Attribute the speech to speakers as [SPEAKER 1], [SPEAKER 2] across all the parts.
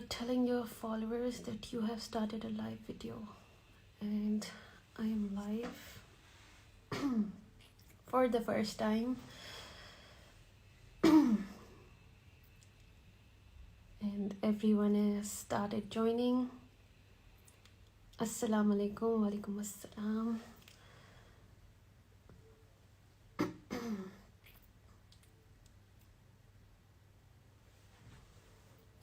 [SPEAKER 1] telling your followers that you have started a live video, and I am live for the first time. And everyone has started joining. Assalamu alaikum, wa alaikum assalam.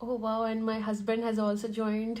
[SPEAKER 1] Oh wow, and my husband has also joined.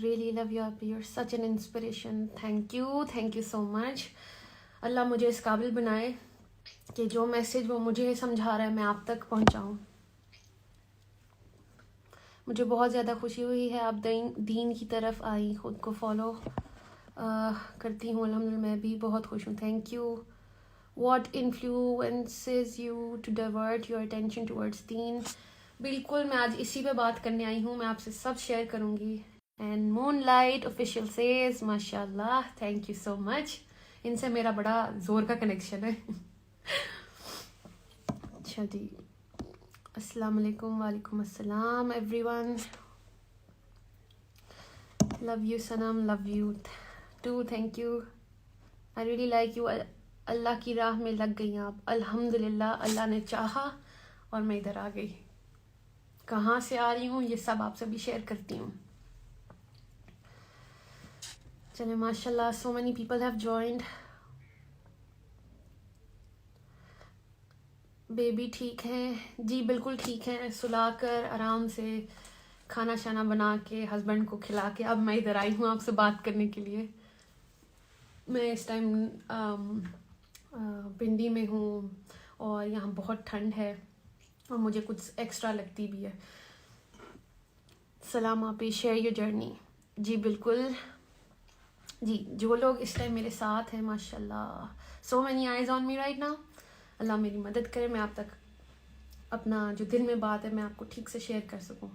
[SPEAKER 1] Really love you, you're such an inspiration. Thank you so much. اللہ مجھے اس قابل بنائے کہ جو message وہ مجھے سمجھا رہا ہے میں آپ تک پہنچاؤں. مجھے بہت زیادہ خوشی ہوئی ہے آپ دین کی طرف آئی, خود کو فالو کرتی ہوں. الحمدللہ میں بھی بہت خوش ہوں. Thank you. What influences you to divert your attention towards them. بالکل میں آج اسی پہ بات کرنے آئی ہوں, میں آپ سے سب شیئر کروں گی. And moon light official says ماشاء اللہ, تھینک یو سو مچ. ان سے میرا بڑا زور کا کنیکشن ہے. اچھا جی, السلام علیکم. وعلیکم السلام everyone. Love you Sanam, love you too, thank you. I really like you. اللہ کی راہ میں لگ گئی آپ. الحمدللہ اللہ نے چاہا اور میں ادھر آ گئی. کہاں سے آ رہی ہوں یہ سب آپ سے بھی شیئر کرتی ہوں. چلے ماشاء اللہ, so many people have joined. Baby ٹھیک ہیں جی, بالکل ٹھیک ہیں. سلا کر آرام سے کھانا شانا بنا کے ہسبینڈ کو کھلا کے اب میں ادھر آئی ہوں آپ سے بات کرنے کے لیے. میں اس ٹائم پنڈی میں ہوں اور یہاں بہت ٹھنڈ ہے اور مجھے کچھ ایکسٹرا لگتی بھی ہے. سلام آپ, شیئر یور جرنی. جی بالکل جی, جو لوگ اس ٹائم میرے ساتھ ہیں ماشاء اللہ, so many eyes on me right now. اللہ میری مدد کرے میں آپ تک اپنا جو دل میں بات ہے میں آپ کو ٹھیک سے شیئر کر سکوں.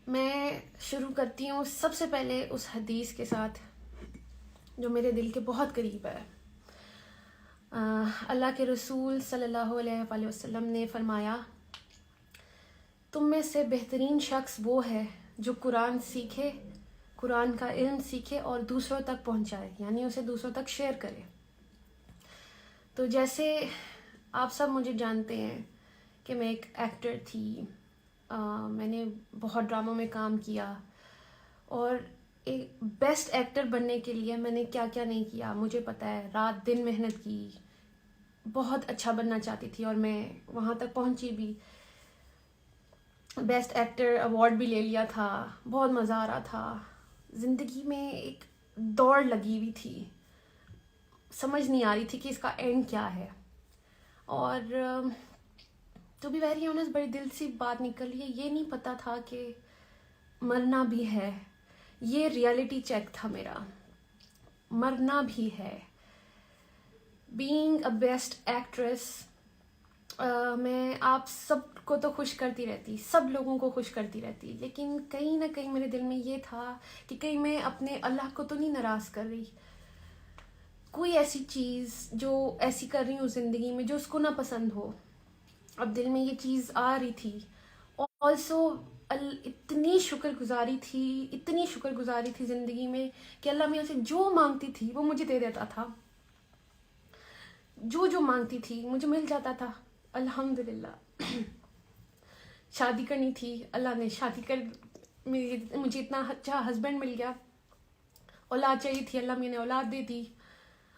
[SPEAKER 1] میں شروع کرتی ہوں سب سے پہلے اس حدیث کے ساتھ جو میرے دل کے بہت قریب ہے. اللہ کے رسول صلی اللہ علیہ وآلہ وسلم نے فرمایا, تم میں سے بہترین شخص وہ ہے جو قرآن سیکھے, قرآن کا علم سیکھے اور دوسروں تک پہنچائے, یعنی اسے دوسروں تک شیئر کرے. تو جیسے آپ سب مجھے جانتے ہیں کہ میں ایک ایکٹر تھی, میں نے بہت ڈراموں میں کام کیا اور ایک بیسٹ ایکٹر بننے کے لیے میں نے کیا کیا نہیں کیا مجھے پتہ ہے. رات دن محنت کی, بہت اچھا بننا چاہتی تھی اور میں وہاں تک پہنچی بھی. بیسٹ ایکٹر ایوارڈ بھی لے لیا تھا, بہت مزہ آ رہا تھا. زندگی میں ایک دوڑ لگی ہوئی تھی, سمجھ نہیں آ رہی تھی کہ اس کا اینڈ کیا ہے. اور تو بھی ویری آنیسٹ بڑی دل سے بات نکلی ہے, یہ نہیں پتا تھا کہ مرنا بھی ہے. یہ ریئلٹی چیک تھا میرا, مرنا بھی ہے. بینگ اے بیسٹ ایکٹریس, میں آپ سب کو تو خوش کرتی رہتی, سب لوگوں کو خوش کرتی رہتی, لیکن کہیں نہ کہیں میرے دل میں یہ تھا کہ کہیں میں اپنے اللہ کو تو نہیں ناراض کر رہی. کوئی ایسی چیز جو ایسی کر رہی ہوں زندگی میں جو اس کو نہ پسند ہو. اب دل میں یہ چیز آ رہی تھی. آلسو اتنی شکر گزاری تھی زندگی میں کہ اللہ میاں سے جو مانگتی تھی وہ مجھے دے دیتا تھا, جو مانگتی تھی مجھے مل جاتا تھا. الحمدللہ. شادی کرنی تھی, اللہ نے شادی کر, مجھے اتنا اچھا ہسبینڈ مل گیا. اولاد چاہیے تھی, اللہ میں نے اولاد دے دی.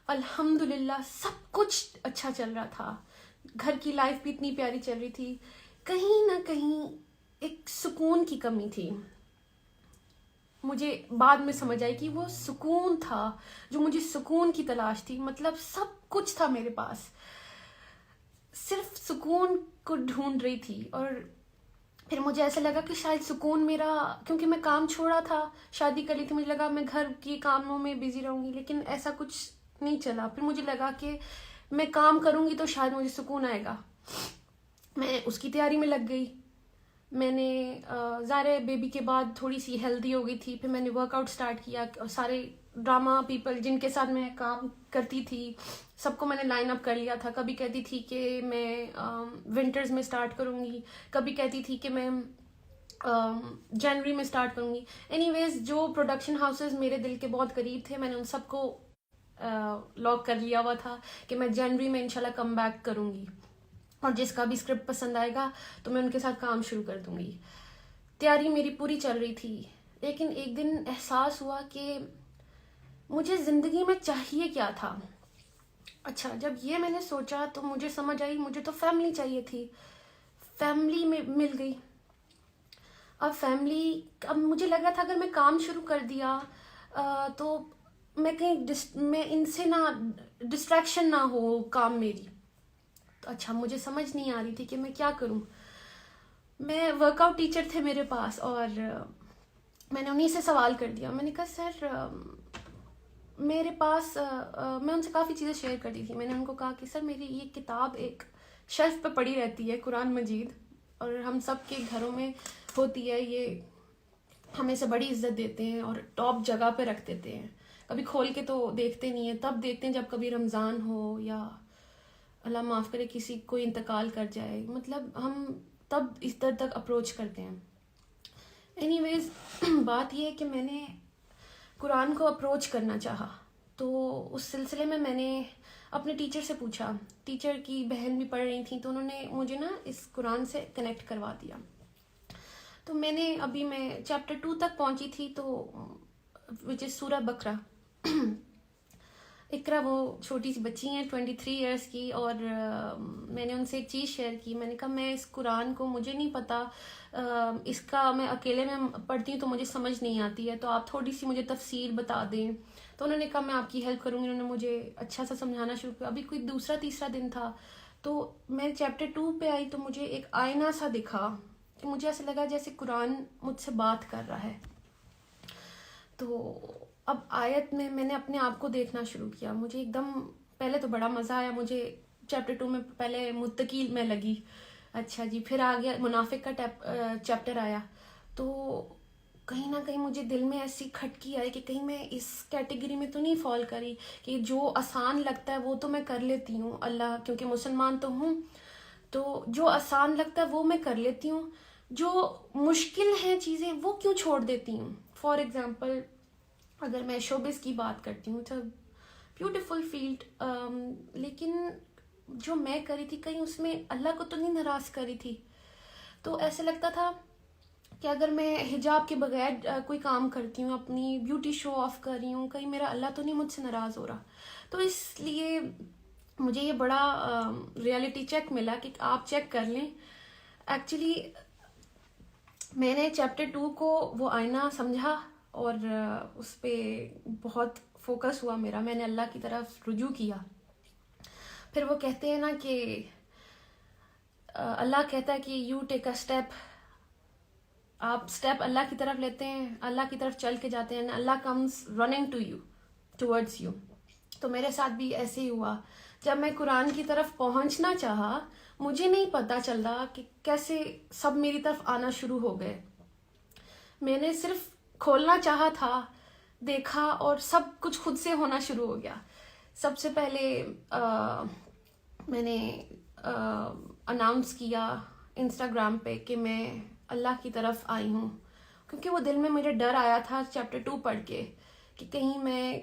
[SPEAKER 1] الحمدللہ سب کچھ اچھا چل رہا تھا, گھر کی لائف بھی اتنی پیاری چل رہی تھی. کہیں نہ کہیں ایک سکون کی کمی تھی. مجھے بعد میں سمجھ آئی کہ وہ سکون تھا جو مجھے سکون کی تلاش تھی. مطلب سب کچھ تھا میرے پاس, صرف سکون کو ڈھونڈ رہی تھی. اور پھر مجھے ایسا لگا کہ شاید سکون میرا, کیونکہ میں کام چھوڑا تھا, شادی کر لی تھی, مجھے لگا میں گھر کی کاموں میں بزی رہوں گی, لیکن ایسا کچھ نہیں چلا. پھر مجھے لگا کہ میں کام کروں گی تو شاید مجھے سکون آئے گا. میں اس کی تیاری میں لگ گئی. میں نے ظاہر بیبی کے بعد تھوڑی سی ہیلدی ہو گئی تھی, پھر میں نے ورک آؤٹ اسٹارٹ کیا. سارے ڈرامہ پیپل جن کے ساتھ میں کام کرتی تھی سب کو میں نے لائن اپ کر لیا تھا. کبھی کہتی تھی کہ میں ونٹرز میں اسٹارٹ کروں گی, کبھی کہتی تھی کہ میں جنوری میں اسٹارٹ کروں گی. اینی ویز جو پروڈکشن ہاؤسز میرے دل کے بہت قریب تھے میں نے ان سب کو لاک کر لیا ہوا تھا کہ میں جنوری میں انشاءاللہ کم بیک کروں گی, اور جس کا بھی اسکرپٹ پسند آئے گا تو میں ان کے ساتھ کام شروع کر دوں گی. تیاری میری پوری چل رہی تھی, لیکن ایک دن احساس ہوا کہ مجھے زندگی میں چاہیے کیا تھا. اچھا, جب یہ میں نے سوچا تو مجھے سمجھ آئی مجھے تو فیملی چاہیے تھی. فیملی میں مل گئی. اب مجھے لگا تھا اگر میں کام شروع کر دیا تو میں کہیں میں ان سے نہ ڈسٹریکشن نہ ہو کام میری. تو اچھا مجھے سمجھ نہیں آ رہی تھی کہ میں کیا کروں. میں ورک آؤٹ ٹیچر تھے میرے پاس اور میں نے انہیں سے سوال کر دیا. میں نے کہا سر میرے پاس میں ان سے کافی چیزیں شیئر کرتی تھی. میں نے ان کو کہا کہ سر میری یہ کتاب ایک شیلف پہ پڑی رہتی ہے, قرآن مجید, اور ہم سب کے گھروں میں ہوتی ہے, یہ ہمیں سے بڑی عزت دیتے ہیں اور ٹاپ جگہ پہ رکھ دیتے ہیں. کبھی کھول کے تو دیکھتے نہیں ہیں, تب دیکھتے ہیں جب کبھی رمضان ہو یا اللہ معاف کرے کسی کوئی انتقال کر جائے, مطلب ہم تب اس در تک اپروچ کرتے ہیں. اینی ویز بات یہ ہے کہ میں نے قرآن کو اپروچ کرنا چاہا, تو اس سلسلے میں نے اپنے ٹیچر سے پوچھا. ٹیچر کی بہن بھی پڑھ رہی تھیں تو انہوں نے مجھے نا اس قرآن سے کنیکٹ کروا دیا. تو میں نے میں چیپٹر 2 تک پہنچی تھی, تو وچ از سورہ بقرہ. اقرا وہ چھوٹی سی بچی ہیں 23 ایئرس کی, اور میں نے ان سے ایک چیز شیئر کی. میں نے کہا میں اس قرآن کو مجھے نہیں پتا, اس کا میں اکیلے میں پڑھتی ہوں تو مجھے سمجھ نہیں آتی ہے, تو آپ تھوڑی سی مجھے تفسیر بتا دیں. تو انہوں نے کہا میں آپ کی ہیلپ کروں گی. انہوں نے مجھے اچھا سا سمجھانا شروع کیا. ابھی کوئی دوسرا تیسرا دن تھا تو میں چیپٹر 2 پہ آئی, تو مجھے ایک آئینہ سا دکھا کہ مجھے ایسا لگا جیسے قرآن مجھ سے بات کر رہا ہے. تو اب آیت میں نے اپنے آپ کو دیکھنا شروع کیا. مجھے ایک دم پہلے تو بڑا مزہ آیا. مجھے چیپٹر 2 میں پہلے متقی میں لگی, اچھا جی, پھر آ گیا منافق کا چیپٹر آیا. تو کہیں نہ کہیں مجھے دل میں ایسی کھٹکی آئی کہ کہیں میں اس کیٹیگری میں تو نہیں فال کری کہ جو آسان لگتا ہے وہ تو میں کر لیتی ہوں, اللہ کیونکہ مسلمان تو ہوں, تو جو آسان لگتا ہے وہ میں کر لیتی ہوں, جو مشکل ہیں چیزیں وہ کیوں چھوڑ دیتی ہوں. فار ایگزامپل اگر میں شوبز کی بات کرتی ہوں, تو بیوٹیفل فیلڈ, لیکن جو میں کری تھی کہیں اس میں اللہ کو تو نہیں ناراض کری تھی. تو ایسے لگتا تھا کہ اگر میں حجاب کے بغیر کوئی کام کرتی ہوں, اپنی بیوٹی شو آف کر رہی ہوں, کہیں میرا اللہ تو نہیں مجھ سے ناراض ہو رہا. تو اس لیے مجھے یہ بڑا ریئلٹی چیک ملا کہ آپ چیک کر لیں. ایکچولی میں نے چیپٹر 2 کو وہ آئینہ سمجھا اور اس پہ بہت فوکس ہوا میرا. میں نے اللہ کی طرف رجوع کیا. پھر وہ کہتے ہیں نا کہ اللہ کہتا ہے کہ یو ٹیک اے اسٹیپ, آپ اسٹیپ اللہ کی طرف لیتے ہیں, اللہ کی طرف چل کے جاتے ہیں, اللہ comes running to you, towards you. تو میرے ساتھ بھی ایسے ہی ہوا. جب میں قرآن کی طرف پہنچنا چاہا, مجھے نہیں پتا چل رہا کہ کیسے سب میری طرف آنا شروع ہو گئے. میں نے صرف کھولنا چاہا تھا, دیکھا, اور سب کچھ خود سے ہونا شروع ہو گیا. سب سے پہلے میں نے اناؤنس کیا انسٹاگرام پہ کہ میں اللہ کی طرف آئی ہوں, کیونکہ وہ دل میں میرے ڈر آیا تھا چیپٹر 2 پڑھ کے کہ کہیں میں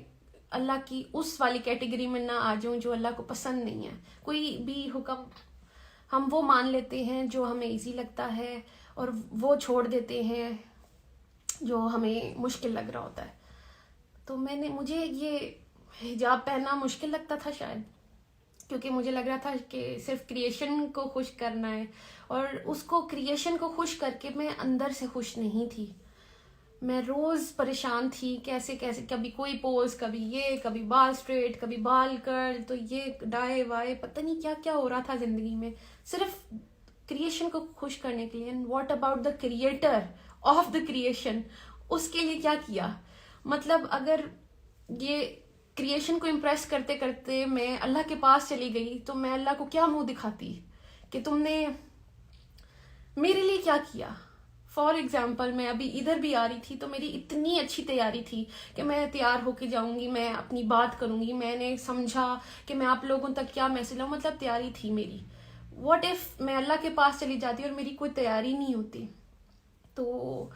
[SPEAKER 1] اللہ کی اس والی کیٹیگری میں نہ آ جاؤں جو اللہ کو پسند نہیں ہے. کوئی بھی حکم ہم وہ مان لیتے ہیں جو ہمیں ایزی لگتا ہے, اور وہ چھوڑ دیتے ہیں جو ہمیں مشکل لگ رہا ہوتا ہے. تو مجھے یہ حجاب پہننا مشکل لگتا تھا شاید, کیونکہ مجھے لگ رہا تھا کہ صرف کریشن کو خوش کرنا ہے, اور اس کو کریشن کو خوش کر کے میں اندر سے خوش نہیں تھی. میں روز پریشان تھی کیسے کبھی کوئی پوز, کبھی یہ, کبھی بال اسٹریٹ, کبھی بال کرل, تو یہ ڈائے وائے, پتہ نہیں کیا کیا ہو رہا تھا زندگی میں صرف کریشن کو خوش کرنے کے لیے. And what about the creator of the creation, اس کے لیے کیا کیا. مطلب اگر یہ کریشن کو امپریس کرتے کرتے میں اللہ کے پاس چلی گئی, تو میں اللہ کو کیا منہ دکھاتی کہ تم نے میرے لیے کیا کیا. فار ایگزامپل میں ابھی ادھر بھی آ رہی تھی تو میری اتنی اچھی تیاری تھی کہ میں تیار ہو کے جاؤں گی, میں اپنی بات کروں گی, میں نے سمجھا کہ میں آپ لوگوں تک کیا میسج لاؤں, مطلب تیاری تھی میری. واٹ ایف میں اللہ کے پاس چلی جاتی اور میری کوئی تیاری نہیں ہوتی. تو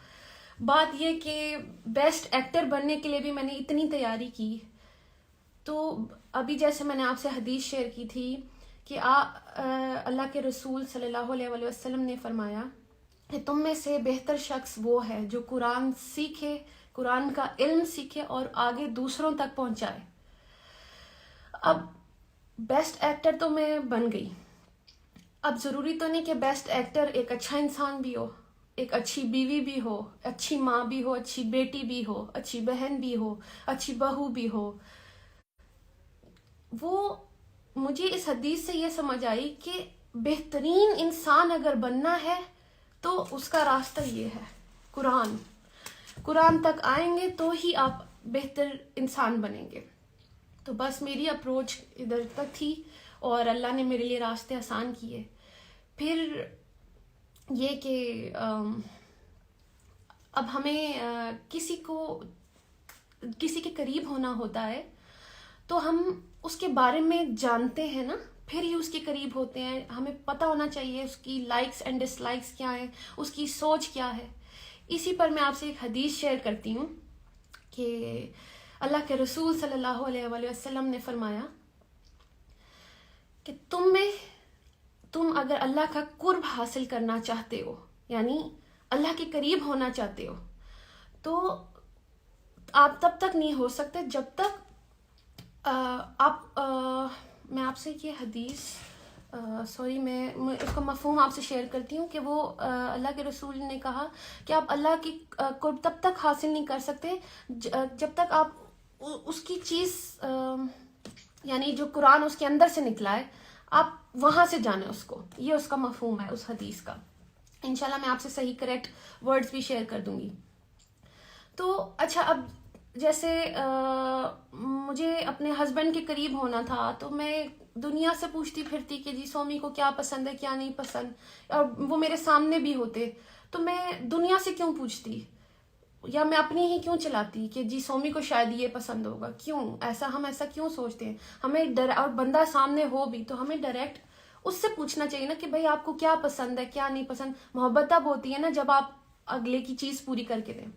[SPEAKER 1] بات یہ کہ بیسٹ ایکٹر بننے کے لیے بھی میں نے اتنی تیاری کی. تو ابھی جیسے میں نے آپ سے حدیث شیئر کی تھی کہ اللہ کے رسول صلی اللہ علیہ وسلم نے فرمایا کہ تم میں سے بہتر شخص وہ ہے جو قرآن سیکھے, قرآن کا علم سیکھے اور آگے دوسروں تک پہنچائے. اب بیسٹ ایکٹر تو میں بن گئی. اب ضروری تو نہیں کہ بیسٹ ایکٹر ایک اچھا انسان بھی ہو, ایک اچھی بیوی بھی ہو، اچھی ماں بھی ہو، اچھی بیٹی بھی ہو، اچھی بہن بھی ہو، اچھی بہو بھی ہو. وہ مجھے اس حدیث سے یہ سمجھ آئی کہ بہترین انسان اگر بننا ہے تو اس کا راستہ یہ ہے، قرآن تک آئیں گے تو ہی آپ بہتر انسان بنیں گے. تو بس میری اپروچ ادھر تک تھی اور اللہ نے میرے لیے راستے آسان کیے. پھر یہ کہ اب ہمیں کسی کے قریب ہونا ہوتا ہے تو ہم اس کے بارے میں جانتے ہیں نا، پھر ہی اس کے قریب ہوتے ہیں. ہمیں پتہ ہونا چاہیے اس کی لائکس اینڈ ڈس لائکس کیا ہیں، اس کی سوچ کیا ہے. اسی پر میں آپ سے ایک حدیث شیئر کرتی ہوں کہ اللہ کے رسول صلی اللہ علیہ وآلہ وسلم نے فرمایا کہ تم اگر اللہ کا قرب حاصل کرنا چاہتے ہو، یعنی اللہ کے قریب ہونا چاہتے ہو، تو آپ تب تک نہیں ہو سکتے جب تک میں آپ سے یہ حدیث میں اس کا مفہوم آپ سے شیئر کرتی ہوں کہ وہ اللہ کے رسول نے کہا کہ آپ اللہ کی قرب تب تک حاصل نہیں کر سکتے جب تک آپ اس کی چیز یعنی جو قرآن اس کے اندر سے نکلا ہے آپ وہاں سے جانیں اس کو. یہ اس کا مفہوم ہے اس حدیث کا. انشاءاللہ میں آپ سے صحیح کریکٹ ورڈز بھی شیئر کر دوں گی. تو اچھا، اب جیسے مجھے اپنے ہسبینڈ کے قریب ہونا تھا تو میں دنیا سے پوچھتی پھرتی کہ جی سومی کو کیا پسند ہے کیا نہیں پسند، اور وہ میرے سامنے بھی ہوتے تو میں دنیا سے کیوں پوچھتی، یا میں اپنی ہی کیوں چلاتی کہ جی سومی کو شاید یہ پسند ہوگا. ہم ایسا کیوں سوچتے ہیں؟ ہمیں اور بندہ سامنے ہو بھی تو ہمیں ڈائریکٹ اس سے پوچھنا چاہیے نا کہ بھائی آپ کو کیا پسند ہے کیا نہیں پسند. محبت تب ہوتی ہے نا جب آپ اگلے کی چیز پوری کر کے دیں.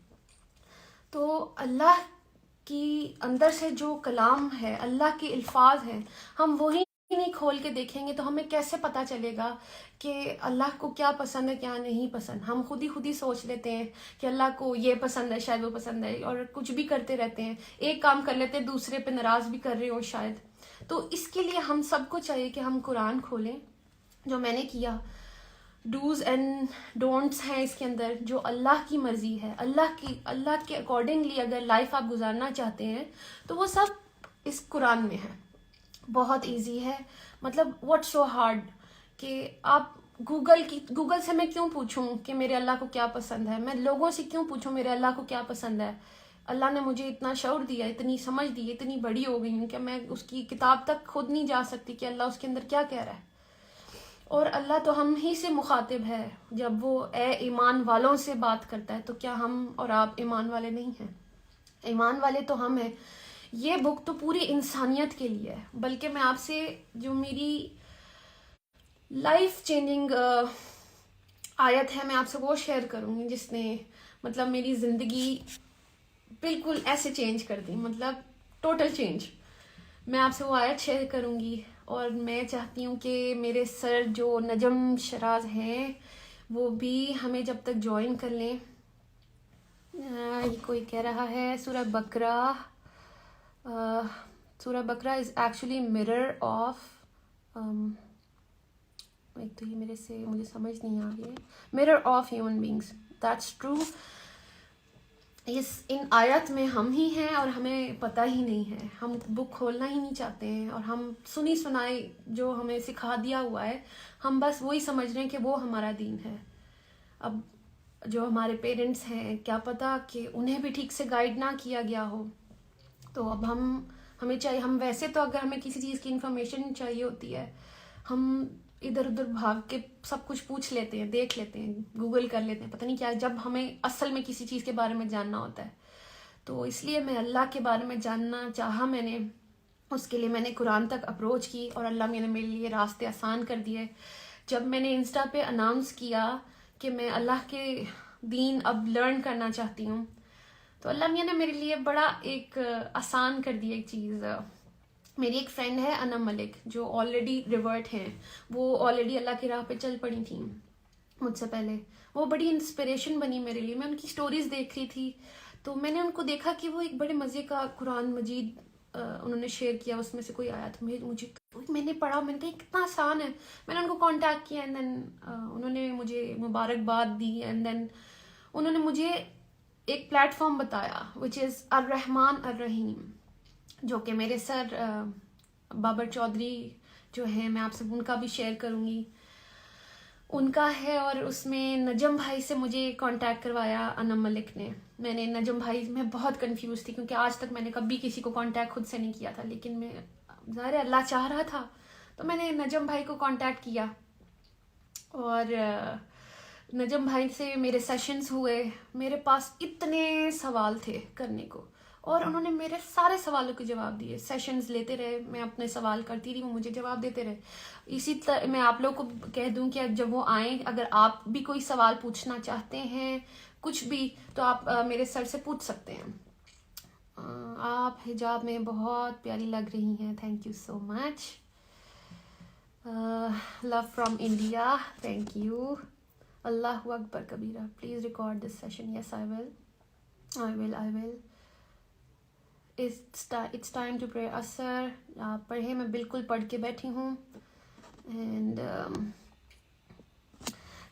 [SPEAKER 1] تو اللہ کی اندر سے جو کلام ہے، اللہ کے الفاظ ہیں، ہم وہی نہیں کھول کے دیکھیں گے تو ہمیں کیسے پتہ چلے گا کہ اللہ کو کیا پسند ہے کیا نہیں پسند. ہم خود ہی سوچ لیتے ہیں کہ اللہ کو یہ پسند ہے شاید وہ پسند ہے، اور کچھ بھی کرتے رہتے ہیں، ایک کام کر لیتے ہیں دوسرے پہ ناراض بھی کر رہے ہو شاید. تو اس کے لیے ہم سب کو چاہیے کہ ہم قرآن کھولیں، جو میں نے کیا. ڈوز اینڈ ڈونٹس ہیں اس کے اندر، جو اللہ کی مرضی ہے، اللہ کے اکارڈنگلی اگر لائف آپ گزارنا چاہتے ہیں تو وہ سب اس قرآن میں ہے. بہت ایزی ہے، مطلب واٹ سو ہارڈ کہ آپ گوگل سے میں کیوں پوچھوں کہ میرے اللہ کو کیا پسند ہے، میں لوگوں سے کیوں پوچھوں میرے اللہ کو کیا پسند ہے. اللہ نے مجھے اتنا شعور دیا، اتنی سمجھ دی، اتنی بڑی ہو گئی ہوں کہ میں اس کی کتاب تک خود نہیں جا سکتی کہ اللہ اس کے اندر کیا کہہ رہا ہے. اور اللہ تو ہم ہی سے مخاطب ہے، جب وہ اے ایمان والوں سے بات کرتا ہے تو کیا ہم اور آپ ایمان والے نہیں ہیں؟ ایمان والے تو ہم ہیں. یہ بک تو پوری انسانیت کے لیے ہے. بلکہ میں آپ سے جو میری لائف چینجنگ آیت ہے میں آپ سے وہ شیئر کروں گی جس نے مطلب میری زندگی بالکل ایسے چینج کر دی، مطلب ٹوٹل چینج. میں آپ سے وہ آیت شیئر کروں گی، اور میں چاہتی ہوں کہ میرے سر جو نجم شراز ہیں وہ بھی ہمیں جب تک جوائن کر لیں. یہ کوئی کہہ رہا ہے سورہ بقرہ از ایکچولی mirror آف ایک تو یہ مجھے سمجھ نہیں آ رہی ہے، mirror of human beings. that's true. ان آیت میں ہم ہی ہیں اور ہمیں پتہ ہی نہیں ہے. ہم بک کھولنا ہی نہیں چاہتے ہیں، اور ہم سنی سنائی جو ہمیں سکھا دیا ہوا ہے ہم بس وہی سمجھ رہے ہیں کہ وہ ہمارا دین ہے. اب جو ہمارے پیرنٹس ہیں کیا پتہ کہ انہیں بھی ٹھیک سے گائیڈ نہ کیا گیا ہو. تو اب ہمیں چاہیے، ہم ویسے تو اگر ہمیں کسی چیز کی انفارمیشن چاہیے ہوتی ہے ہم ادھر ادھر بھاگ کے سب کچھ پوچھ لیتے ہیں، دیکھ لیتے ہیں، گوگل کر لیتے ہیں، پتہ نہیں کیا. جب ہمیں اصل میں کسی چیز کے بارے میں جاننا ہوتا ہے تو اس لیے میں اللہ کے بارے میں جاننا چاہا. میں نے اس کے لیے میں نے قرآن تک اپروچ کی اور اللہ نے میرے لیے راستے آسان کر دیے. جب میں نے انسٹا پہ اناؤنس کیا کہ میں اللہ کے دین اب لرن کرنا چاہتی ہوں تو اللہ میاں نے میرے لیے بڑا ایک آسان کر دی ایک چیز. میری ایک فرینڈ ہے انم ملک جو آلریڈی ریورٹ ہیں، وہ آلریڈی اللہ کی راہ پہ چل پڑی تھیں مجھ سے پہلے. وہ بڑی انسپریشن بنی میرے لیے. میں ان کی سٹوریز دیکھ رہی تھی تو میں نے ان کو دیکھا کہ وہ ایک بڑے مزے کا قرآن مجید انہوں نے شیئر کیا، اس میں سے کوئی آیت مجھے میں نے پڑھا, میں نے کہا کتنا آسان ہے. میں نے ان کو کانٹیکٹ کیا اینڈ دین انہوں نے مجھے مبارکباد دی, اینڈ دین انہوں نے مجھے ایک پلیٹ فارم بتایا وچ از الرحمن الرحیم, جو کہ میرے سر بابر چودھری جو ہیں, میں آپ سے ان کا بھی شیئر کروں گی, ان کا ہے. اور اس میں نجم بھائی سے مجھے کانٹیکٹ کروایا انم ملک نے. میں نے نجم بھائی میں بہت کنفیوز تھی کیونکہ آج تک میں نے کبھی کسی کو کانٹیکٹ خود سے نہیں کیا تھا, لیکن میں ظاہر اللہ چاہ رہا تھا تو میں نے نجم بھائی کو کانٹیکٹ کیا, اور نجم بھائی سے میرے سیشنز ہوئے. میرے پاس اتنے سوال تھے کرنے کو, اور انہوں نے میرے سارے سوالوں کے جواب دیے. سیشنز لیتے رہے, میں اپنے سوال کرتی رہی, وہ مجھے جواب دیتے رہے. اسی طرح میں آپ لوگوں کو کہہ دوں کہ جب وہ آئیں, اگر آپ بھی کوئی سوال پوچھنا چاہتے ہیں کچھ بھی, تو آپ میرے سر سے پوچھ سکتے ہیں. آپ حجاب میں بہت پیاری لگ رہی ہیں, thank you so much. Love from India, thank you. اللہ اکبر کبیرہ, please record this session. Yes I will. It's time to pray. اثر آپ پڑھیں, میں بالکل پڑھ کے بیٹھی ہوں. اینڈ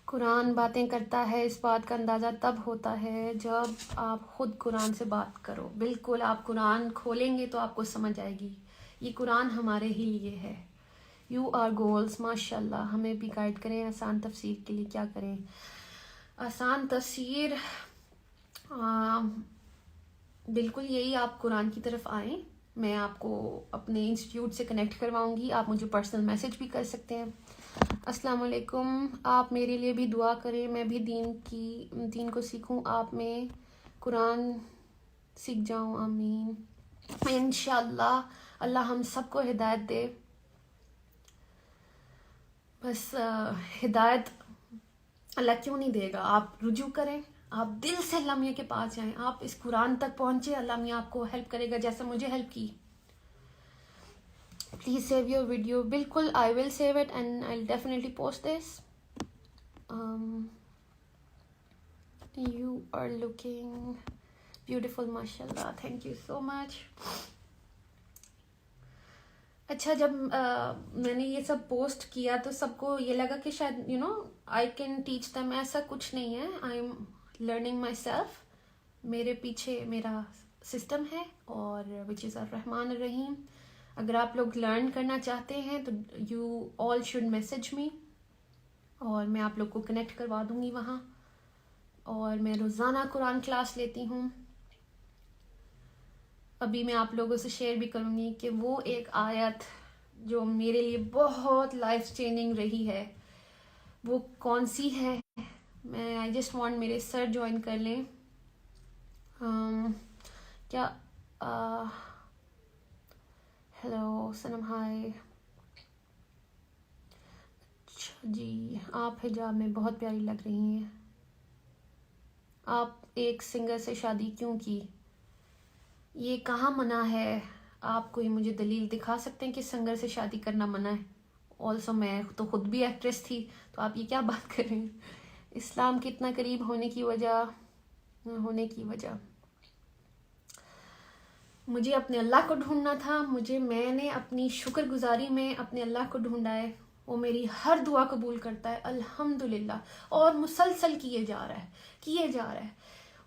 [SPEAKER 1] قرآن باتیں کرتا ہے, اس بات کا اندازہ تب ہوتا ہے جب آپ خود قرآن سے بات کرو. بالکل, آپ قرآن کھولیں گے تو آپ کو سمجھ آئے گی. یہ قرآن ہمارے ہی لیے ہے. یو آر گولز, ماشاء اللہ. ہمیں بھی گائیڈ کریں آسان تفسیر کے لیے. کیا کریں آسان تفسیر؟ بالکل یہی, آپ قرآن کی طرف آئیں. میں آپ کو اپنے انسٹیٹیوٹ سے کنیکٹ کرواؤں گی, آپ مجھے پرسنل میسج بھی کر سکتے ہیں. السلام علیکم. آپ میرے لیے بھی دعا کریں, میں بھی دین کو سیکھوں, آپ میں قرآن سیکھ جاؤں. آمین. انشاءاللہ اللہ ہم سب کو ہدایت دے. بس ہدایت اللہ کیوں نہیں دے گا؟ آپ رجوع کریں, آپ دل سے اللہ میاں کے پاس جائیں, آپ اس قرآن تک پہنچے, اللہ میاں آپ کو ہیلپ کرے گا جیسے مجھے ہیلپ کی. Please save your video. بالکل, I will save it and I will definitely post this. You are looking beautiful, ماشاء اللہ, تھینک یو سو مچ. اچھا, جب میں نے یہ سب پوسٹ کیا تو سب کو یہ لگا کہ شاید آئی کین ٹیچ دیم. ایسا کچھ نہیں ہے. I am learning my self. میرے پیچھے میرا سسٹم ہے, اور وچ از الرحمن الرحیم. اگر آپ لوگ لرن کرنا چاہتے ہیں تو you all should message me, اور میں آپ لوگ کو کنیکٹ کروا دوں گی وہاں. اور میں روزانہ قرآن کلاس لیتی ہوں. ابھی میں آپ لوگوں سے شیئر بھی کروں گی کہ وہ ایک آیت جو میرے لیے بہت لائف چینجنگ رہی ہے, وہ کون سی ہے. میں آئی جسٹ وانٹ میرے سر جوائن کر لیں. کیا ہیلو سنم, ہائے. اچھا جی, آپ حجاب میں بہت پیاری لگ رہی ہیں. آپ ایک سنگر سے شادی کیوں کی؟ یہ کہاں منع ہے؟ آپ کوئی مجھے دلیل دکھا سکتے ہیں کہ سنگر سے شادی کرنا منع ہے؟ آلسو میں تو خود بھی ایکٹریس تھی, تو آپ یہ کیا بات کر رہے ہیں؟ اسلام کے اتنا قریب ہونے کی وجہ مجھے اپنے اللہ کو ڈھونڈنا تھا. میں نے اپنی شکر گزاری میں اپنے اللہ کو ڈھونڈا ہے. وہ میری ہر دعا قبول کرتا ہے الحمدللہ, اور مسلسل کیے جا رہا ہے.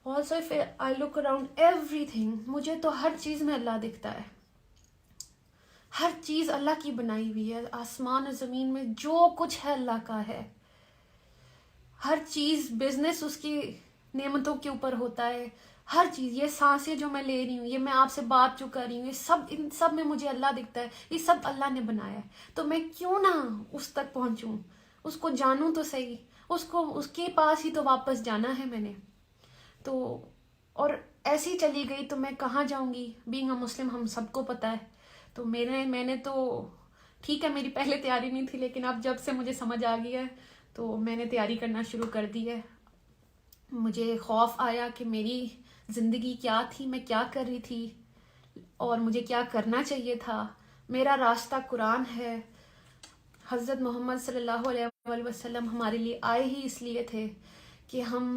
[SPEAKER 1] Also if I look around everything, مجھے تو ہر چیز میں اللہ دکھتا ہے. ہر چیز اللہ کی بنائی ہوئی ہے. آسمان و زمین میں جو کچھ ہے اللہ کا ہے. ہر چیز, بزنس اس کی نعمتوں کے اوپر ہوتا ہے. ہر چیز, یہ سانسیں جو میں لے رہی ہوں, یہ میں آپ سے بات جو کر رہی ہوں, ان سب میں مجھے اللہ دکھتا ہے. یہ سب اللہ نے بنایا ہے, تو میں کیوں نہ اس تک پہنچوں, اس کو جانوں تو صحیح. اس کے پاس ہی تو واپس جانا ہے میں نے تو. اور ایسی چلی گئی تو میں کہاں جاؤں گی؟ بینگ اے مسلم ہم سب کو پتہ ہے. تو میں نے تو ٹھیک ہے, میری پہلے تیاری نہیں تھی, لیکن اب جب سے مجھے سمجھ آ گئی ہے تو میں نے تیاری کرنا شروع کر دی ہے. مجھے خوف آیا کہ میری زندگی کیا تھی, میں کیا کر رہی تھی, اور مجھے کیا کرنا چاہیے تھا. میرا راستہ قرآن ہے. حضرت محمد صلی اللہ علیہ وسلم ہمارے لیے آئے ہی اس لیے تھے کہ ہم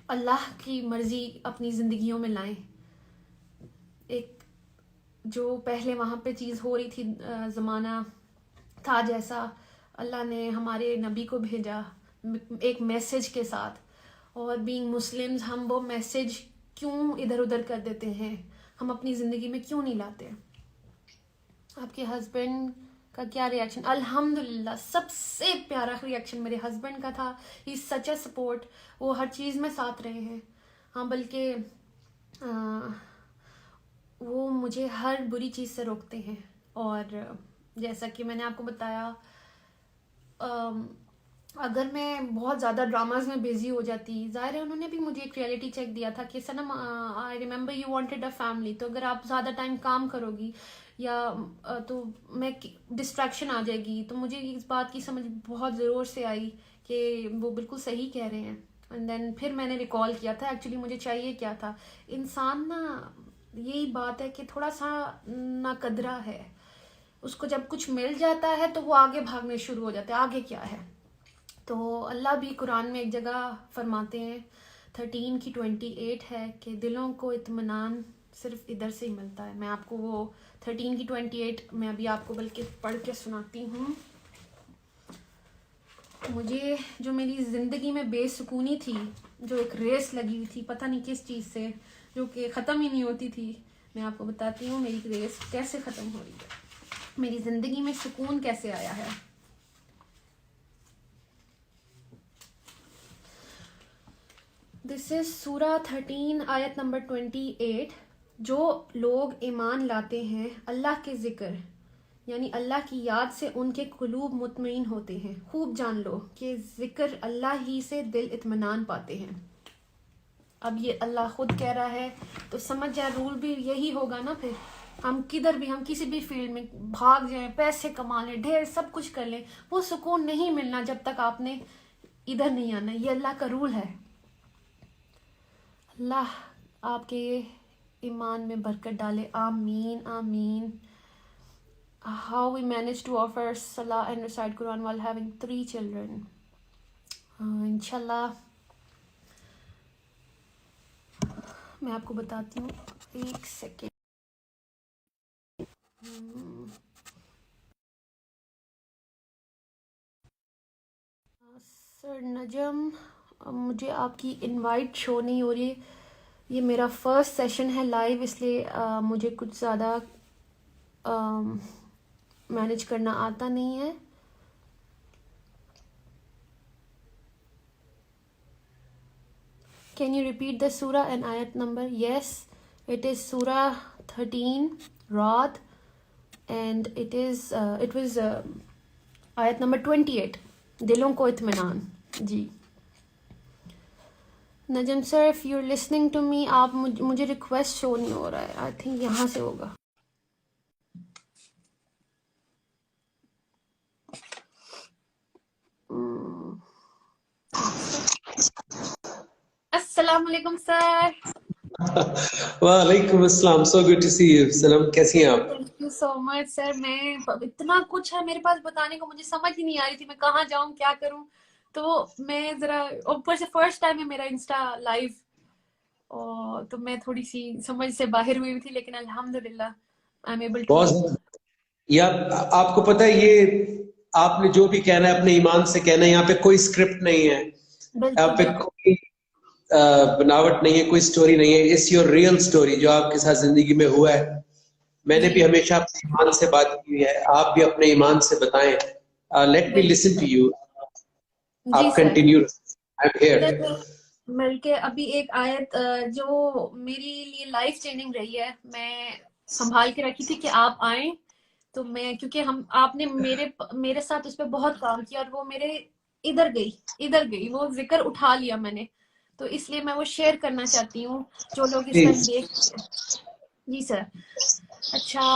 [SPEAKER 1] اللہ کی مرضی اپنی زندگیوں میں لائیں. ایک جو پہلے وہاں پہ چیز ہو رہی تھی, زمانہ تھا جیسا اللہ نے ہمارے نبی کو بھیجا ایک میسج کے ساتھ، اور بینگ مسلمز ہم وہ میسج کیوں ادھر ادھر کر دیتے ہیں، ہم اپنی زندگی میں کیوں نہیں لاتے؟ آپ کے ہسبینڈ کا کیا ریئیکشن؟ الحمدللہ سب سے پیارا ریئیکشن میرے ہسبینڈ کا تھا. ہی سچ اے سپورٹ. وہ ہر چیز میں ساتھ رہے ہیں. ہاں بلکہ وہ مجھے ہر بری چیز سے روکتے ہیں. اور جیسا کہ میں نے آپ کو بتایا، اگر میں بہت زیادہ ڈراماز میں بزی ہو جاتی، ظاہر ہے انہوں نے بھی مجھے ایک ریئلٹی چیک دیا تھا کہ Sanam I remember you wanted a family, تو اگر آپ زیادہ ٹائم کام کرو گی یا تو میں ڈسٹریکشن آ جائے گی. تو مجھے اس بات کی سمجھ بہت زور سے آئی کہ وہ بالکل صحیح کہہ رہے ہیں. اینڈ دین پھر میں نے ریکال کیا تھا ایکچولی مجھے چاہیے کیا تھا. انسان نا یہی بات ہے کہ تھوڑا سا ناقدرہ ہے، اس کو جب کچھ مل جاتا ہے تو وہ آگے بھاگنے شروع ہو جاتے ہیں، آگے کیا ہے. تو اللہ بھی قرآن میں ایک جگہ فرماتے ہیں 13 کی 28 ہے کہ دلوں کو اطمینان صرف ادھر سے ہی ملتا ہے. میں آپ کو وہ 13 کی 28 میں ابھی آپ کو بلکہ پڑھ کے سناتی ہوں. مجھے جو میری زندگی میں بے سکونی تھی، جو ایک ریس لگی ہوئی تھی پتہ نہیں کس چیز سے، جو کہ ختم ہی نہیں ہوتی تھی، میں آپ کو بتاتی ہوں میری ریس کیسے ختم ہو رہی ہے، میری زندگی میں سکون کیسے آیا ہے. دس از سورہ 13 آیت نمبر 28. جو لوگ ایمان لاتے ہیں اللہ کے ذکر یعنی اللہ کی یاد سے ان کے قلوب مطمئن ہوتے ہیں. خوب جان لو کہ ذکر اللہ ہی سے دل اطمینان پاتے ہیں. اب یہ اللہ خود کہہ رہا ہے تو سمجھ جائے رول بھی یہی ہوگا نا. پھر ہم کدھر بھی، ہم کسی بھی فیلڈ میں بھاگ جائیں، پیسے کما لیں، ڈھیر سب کچھ کر لیں، وہ سکون نہیں ملنا جب تک آپ نے ادھر نہیں آنا. یہ اللہ کا رول ہے. اللہ آپ کے ایمان میں برکت ڈالے. آمین آمین. How we managed to offer Salah and recite Quran while having 3 children. انشاءاللہ میں آپ کو بتاتی ہوں، ایک سیکنڈ. سر نجم، مجھے آپ کی انوائٹ شو نہیں ہو رہی. یہ میرا فرسٹ سیشن ہے لائیو، اس لیے مجھے کچھ زیادہ مینیج کرنا آتا نہیں ہے. Can you repeat the surah and ayat number? Yes, it is surah 13 Ra'd and it was ayat number 28 دلوں کو اطمینان. جی نجم سر if you're listening to me، آپ مجھے ریکویسٹ شو نہیں ہو رہا ہے. آئی تھنک یہاں سے ہوگا. السلام علیکم سر.
[SPEAKER 2] وعلیکم السلام. So good to see you. سلام، کیسی ہیں آپ؟
[SPEAKER 1] Thank you so much sir. میں اتنا کچھ ہے میرے پاس بتانے کو، مجھے سمجھ ہی نہیں آ رہی تھی میں کہاں جاؤں کیا کروں. تو میں ذرا اوپر سے فرسٹ ٹائم ہے میرا انسٹا لائیو، تو میں تھوڑی سی سمجھ سے باہر ہوئی تھی، لیکن الحمدللہ آئی ایم ایبل ٹو.
[SPEAKER 2] بہت یا آپ کو پتہ ہے یہ آپ نے جو بھی کہنا ہے اپنے ایمان سے کہنا ہے. یہاں پہ کوئی اسکرپٹ نہیں ہے، یہاں پہ کوئی بناوٹ نہیں ہے، کوئی سٹوری نہیں ہے. اٹس یور ریئل سٹوری جو آپ کے ساتھ زندگی میں ہوا ہے. میں نے بھی ہمیشہ اپنے ایمان سے بات کی ہے، آپ بھی اپنے ایمان سے بتائیں. Let me listen to you. آپ کنٹینیو. I am here.
[SPEAKER 1] بلکہ ابھی ایک آیت جو میری لیے لائف چینجنگ رہی ہے، میں سنبھال کے رکھی تھی کہ آپ آئیں تو میں، کیونکہ آپ نے میرے ساتھ اس پہ بہت کام کیا اور وہ میرے ادھر گئی وہ ذکر اٹھا لیا میں نے، تو اس لیے میں وہ شیئر کرنا چاہتی ہوں جو لوگ اس ٹائم دیکھ رہے ہیں. جی سر. اچھا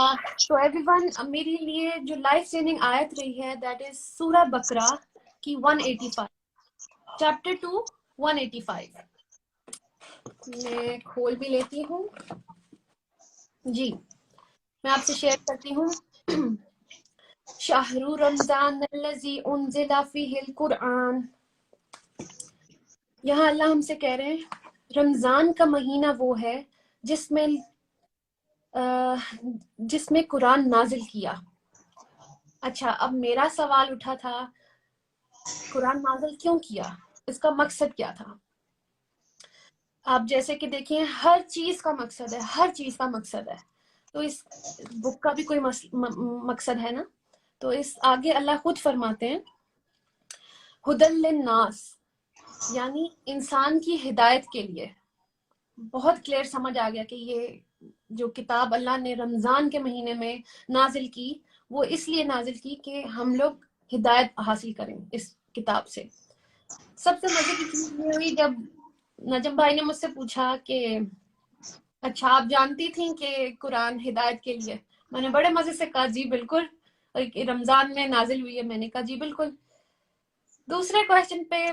[SPEAKER 1] تو ایوری ون، میری لیے جو لائف چینجنگ آیت رہی ہے دیٹ از سورہ بقرہ کی 185 چیپٹر 2 185. میں کھول بھی لیتی ہوں. جی میں آپ سے شیئر کرتی ہوں. شہر رمضان الذی انزل فیہ القرآن. یہاں اللہ ہم سے کہہ رہے ہیں رمضان کا مہینہ وہ ہے جس میں قرآن نازل کیا. اچھا اب میرا سوال اٹھا تھا قرآن نازل کیوں کیا, اس کا مقصد کیا تھا. آپ جیسے کہ دیکھیں ہر چیز کا مقصد ہے, ہر چیز کا مقصد ہے, تو اس بک کا بھی کوئی مقصد ہے نا. تو اس آگے اللہ خود فرماتے ہیں ہدل للناس, یعنی انسان کی ہدایت کے لیے. بہت کلیئر سمجھ آ گیا کہ یہ جو کتاب اللہ نے رمضان کے مہینے میں نازل کی وہ اس لیے نازل کی کہ ہم لوگ ہدایت حاصل کریں اس کتاب سے. سب سے مزے کی چیز یہ ہوئی جب نجم بھائی نے مجھ سے پوچھا کہ اچھا آپ جانتی تھیں کہ قرآن ہدایت کے لیے. میں نے بڑے مزے سے کہا جی بالکل, رمضان میں نازل ہوئی ہے. میں نے کہا جی بالکل. دوسرے کوشچن پہ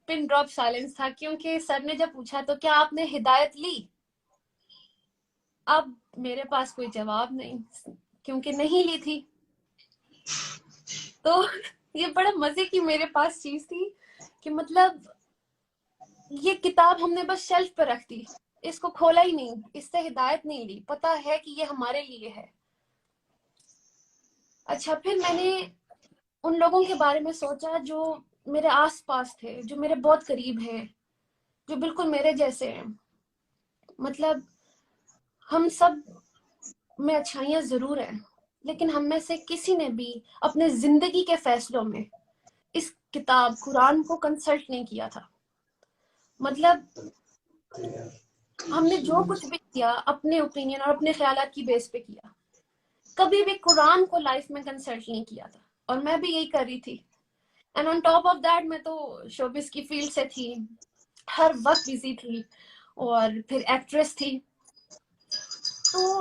[SPEAKER 1] پن ڈراپ سائلنس تھا, کیونکہ سر نے جب پوچھا تو کیا آپ نے ہدایت لی, اب میرے پاس کوئی جواب نہیں کیونکہ نہیں لی تھی. تو یہ بڑا مزے کی میرے پاس چیز تھی کہ مطلب یہ کتاب ہم نے بس شیلف پہ رکھ دی, اس کو کھولا ہی نہیں, اس سے ہدایت نہیں لی, پتا ہے کہ یہ ہمارے لیے ہے. اچھا پھر میں نے ان لوگوں کے بارے میں سوچا جو میرے آس پاس تھے, جو میرے بہت قریب ہیں, جو بالکل میرے جیسے ہیں. مطلب ہم سب میں اچھائیاں ضرور ہیں, لیکن ہم میں سے کسی نے بھی اپنے زندگی کے فیصلوں میں اس کتاب قرآن کو کنسلٹ نہیں کیا تھا. مطلب ہم نے جو کچھ بھی کیا اپنے اوپینین اور اپنے خیالات کی بیس پہ کیا, کبھی بھی قرآن کو لائف میں کنسلٹ نہیں کیا تھا. اور میں بھی یہی کر رہی تھی. And on top of that میں تو شوبز کی فیلڈ سے تھی, ہر وقت بزی تھی, اور پھر ایکٹریس تھی. تو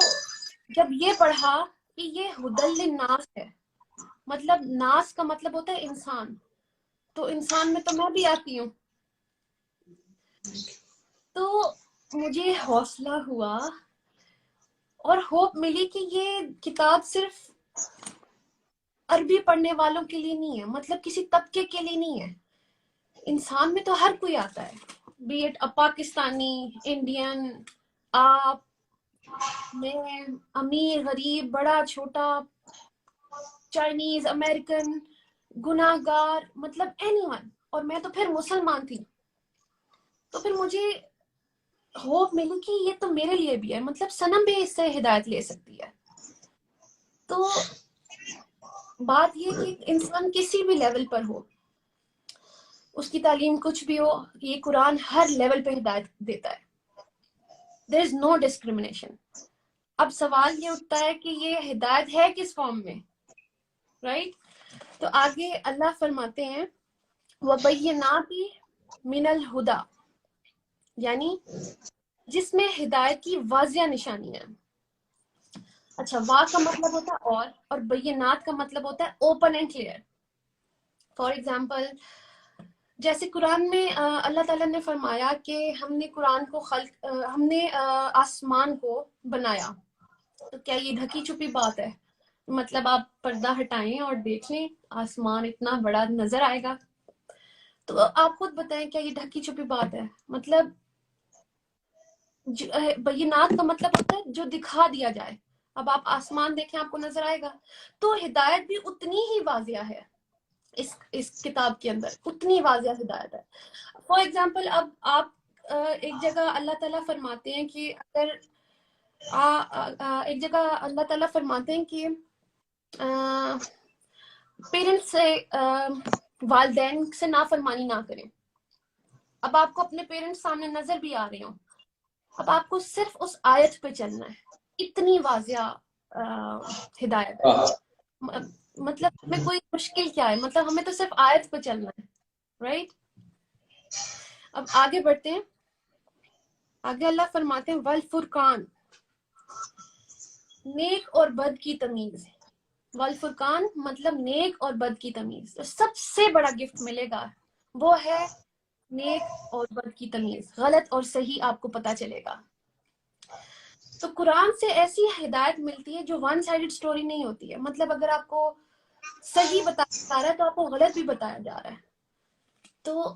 [SPEAKER 1] جب یہ پڑھا کہ یہ ہدل للناس ہے, مطلب ناس کا مطلب ہوتا ہے انسان, تو انسان میں تو میں بھی آتی ہوں. تو مجھے حوصلہ ہوا اور ہوپ ملی کہ یہ کتاب صرف عربی پڑھنے والوں کے لیے نہیں ہے, مطلب کسی طبقے کے لیے نہیں ہے. انسان میں تو ہر کوئی آتا ہے, بی اٹ پاکستانی, انڈین, آپ, میں, امیر, غریب, بڑا, چھوٹا, چائنیز, امریکن, گناہ گار, مطلب اینی ون. اور میں تو پھر مسلمان تھی. تو پھر مجھے ہوپ ملی کہ یہ تو میرے لیے بھی ہے, مطلب صنم بھی اس سے ہدایت لے سکتی ہے. تو بات یہ کہ انسان کسی بھی لیول پر ہو, اس کی تعلیم کچھ بھی ہو, یہ قرآن ہر لیول پہ ہدایت دیتا ہے. there is no discrimination. اب سوال یہ اٹھتا ہے کہ یہ ہدایت ہے کس فارم میں, رائٹ. تو آگے اللہ فرماتے ہیں وَبَيِّنَاتٍ مِنَ الْهُدَى, یعنی جس میں ہدایت کی واضح نشانیاں. اچھا وا کا مطلب ہوتا ہے اور بینات کا مطلب ہوتا ہے open and clear. For example جیسے قرآن میں اللہ تعالیٰ نے فرمایا کہ ہم نے قرآن کو ہم نے آسمان کو بنایا. تو کیا یہ ڈھکی چھپی بات ہے؟ مطلب آپ پردہ ہٹائیں اور دیکھ لیں آسمان اتنا بڑا نظر آئے گا. تو آپ خود بتائیں کیا یہ ڈھکی چھپی بات ہے؟ مطلب بینات کا مطلب ہوتا ہے جو دکھا دیا جائے. اب آپ آسمان دیکھیں آپ کو نظر آئے گا. تو ہدایت بھی اتنی ہی واضح ہے اس کتاب کے اندر, اتنی واضح ہدایت ہے. فار ایگزامپل اب آپ ایک جگہ اللہ تعالیٰ فرماتے ہیں کہ اگر ایک جگہ اللہ تعالیٰ فرماتے ہیں کہ پیرنٹس سے والدین سے نافرمانی نہ کریں. اب آپ کو اپنے پیرنٹس سامنے نظر بھی آ رہے ہوں, اب آپ کو صرف اس آیت پہ چلنا ہے, اتنی واضح ہدایت ہے. مطلب ہمیں کوئی مشکل کیا ہے, مطلب ہمیں تو صرف آیت پہ چلنا ہے, رائٹ. اب آگے بڑھتے ہیں. آگے اللہ فرماتے ہیں والفرقان, نیک اور بد کی تمیز. والفرقان مطلب نیک اور بد کی تمیز. تو سب سے بڑا گفٹ ملے گا وہ ہے نیک اور بد کی تمیز, غلط اور صحیح آپ کو پتا چلے گا. تو قرآن سے ایسی ہدایت ملتی ہے جو ون سائیڈڈ سٹوری نہیں ہوتی ہے. مطلب اگر آپ کو صحیح بتایا جا رہا ہے تو آپ کو غلط بھی بتایا جا رہا ہے. تو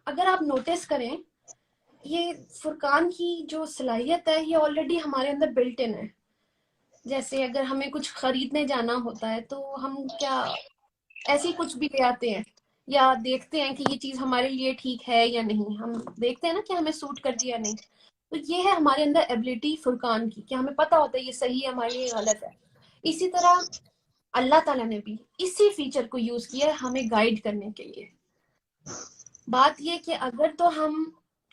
[SPEAKER 1] اگر آپ نوٹس کریں یہ فرقان کی جو صلاحیت ہے یہ آلریڈی ہمارے اندر بلٹ ان ہے. جیسے اگر ہمیں کچھ خریدنے جانا ہوتا ہے تو ہم کیا ایسے ہی کچھ بھی لے آتے ہیں یا دیکھتے ہیں کہ یہ چیز ہمارے لیے ٹھیک ہے یا نہیں، ہم دیکھتے ہیں نا کہ ہمیں سوٹ کرتی یا نہیں. تو یہ ہے ہمارے اندر ایبلٹی فرقان کی کہ ہمیں پتہ ہوتا ہے یہ صحیح ہے ہمارے لیے، غلط ہے. اسی طرح اللہ تعالیٰ نے بھی اسی فیچر کو یوز کیا ہے ہمیں گائیڈ کرنے کے لیے. بات یہ کہ اگر تو ہم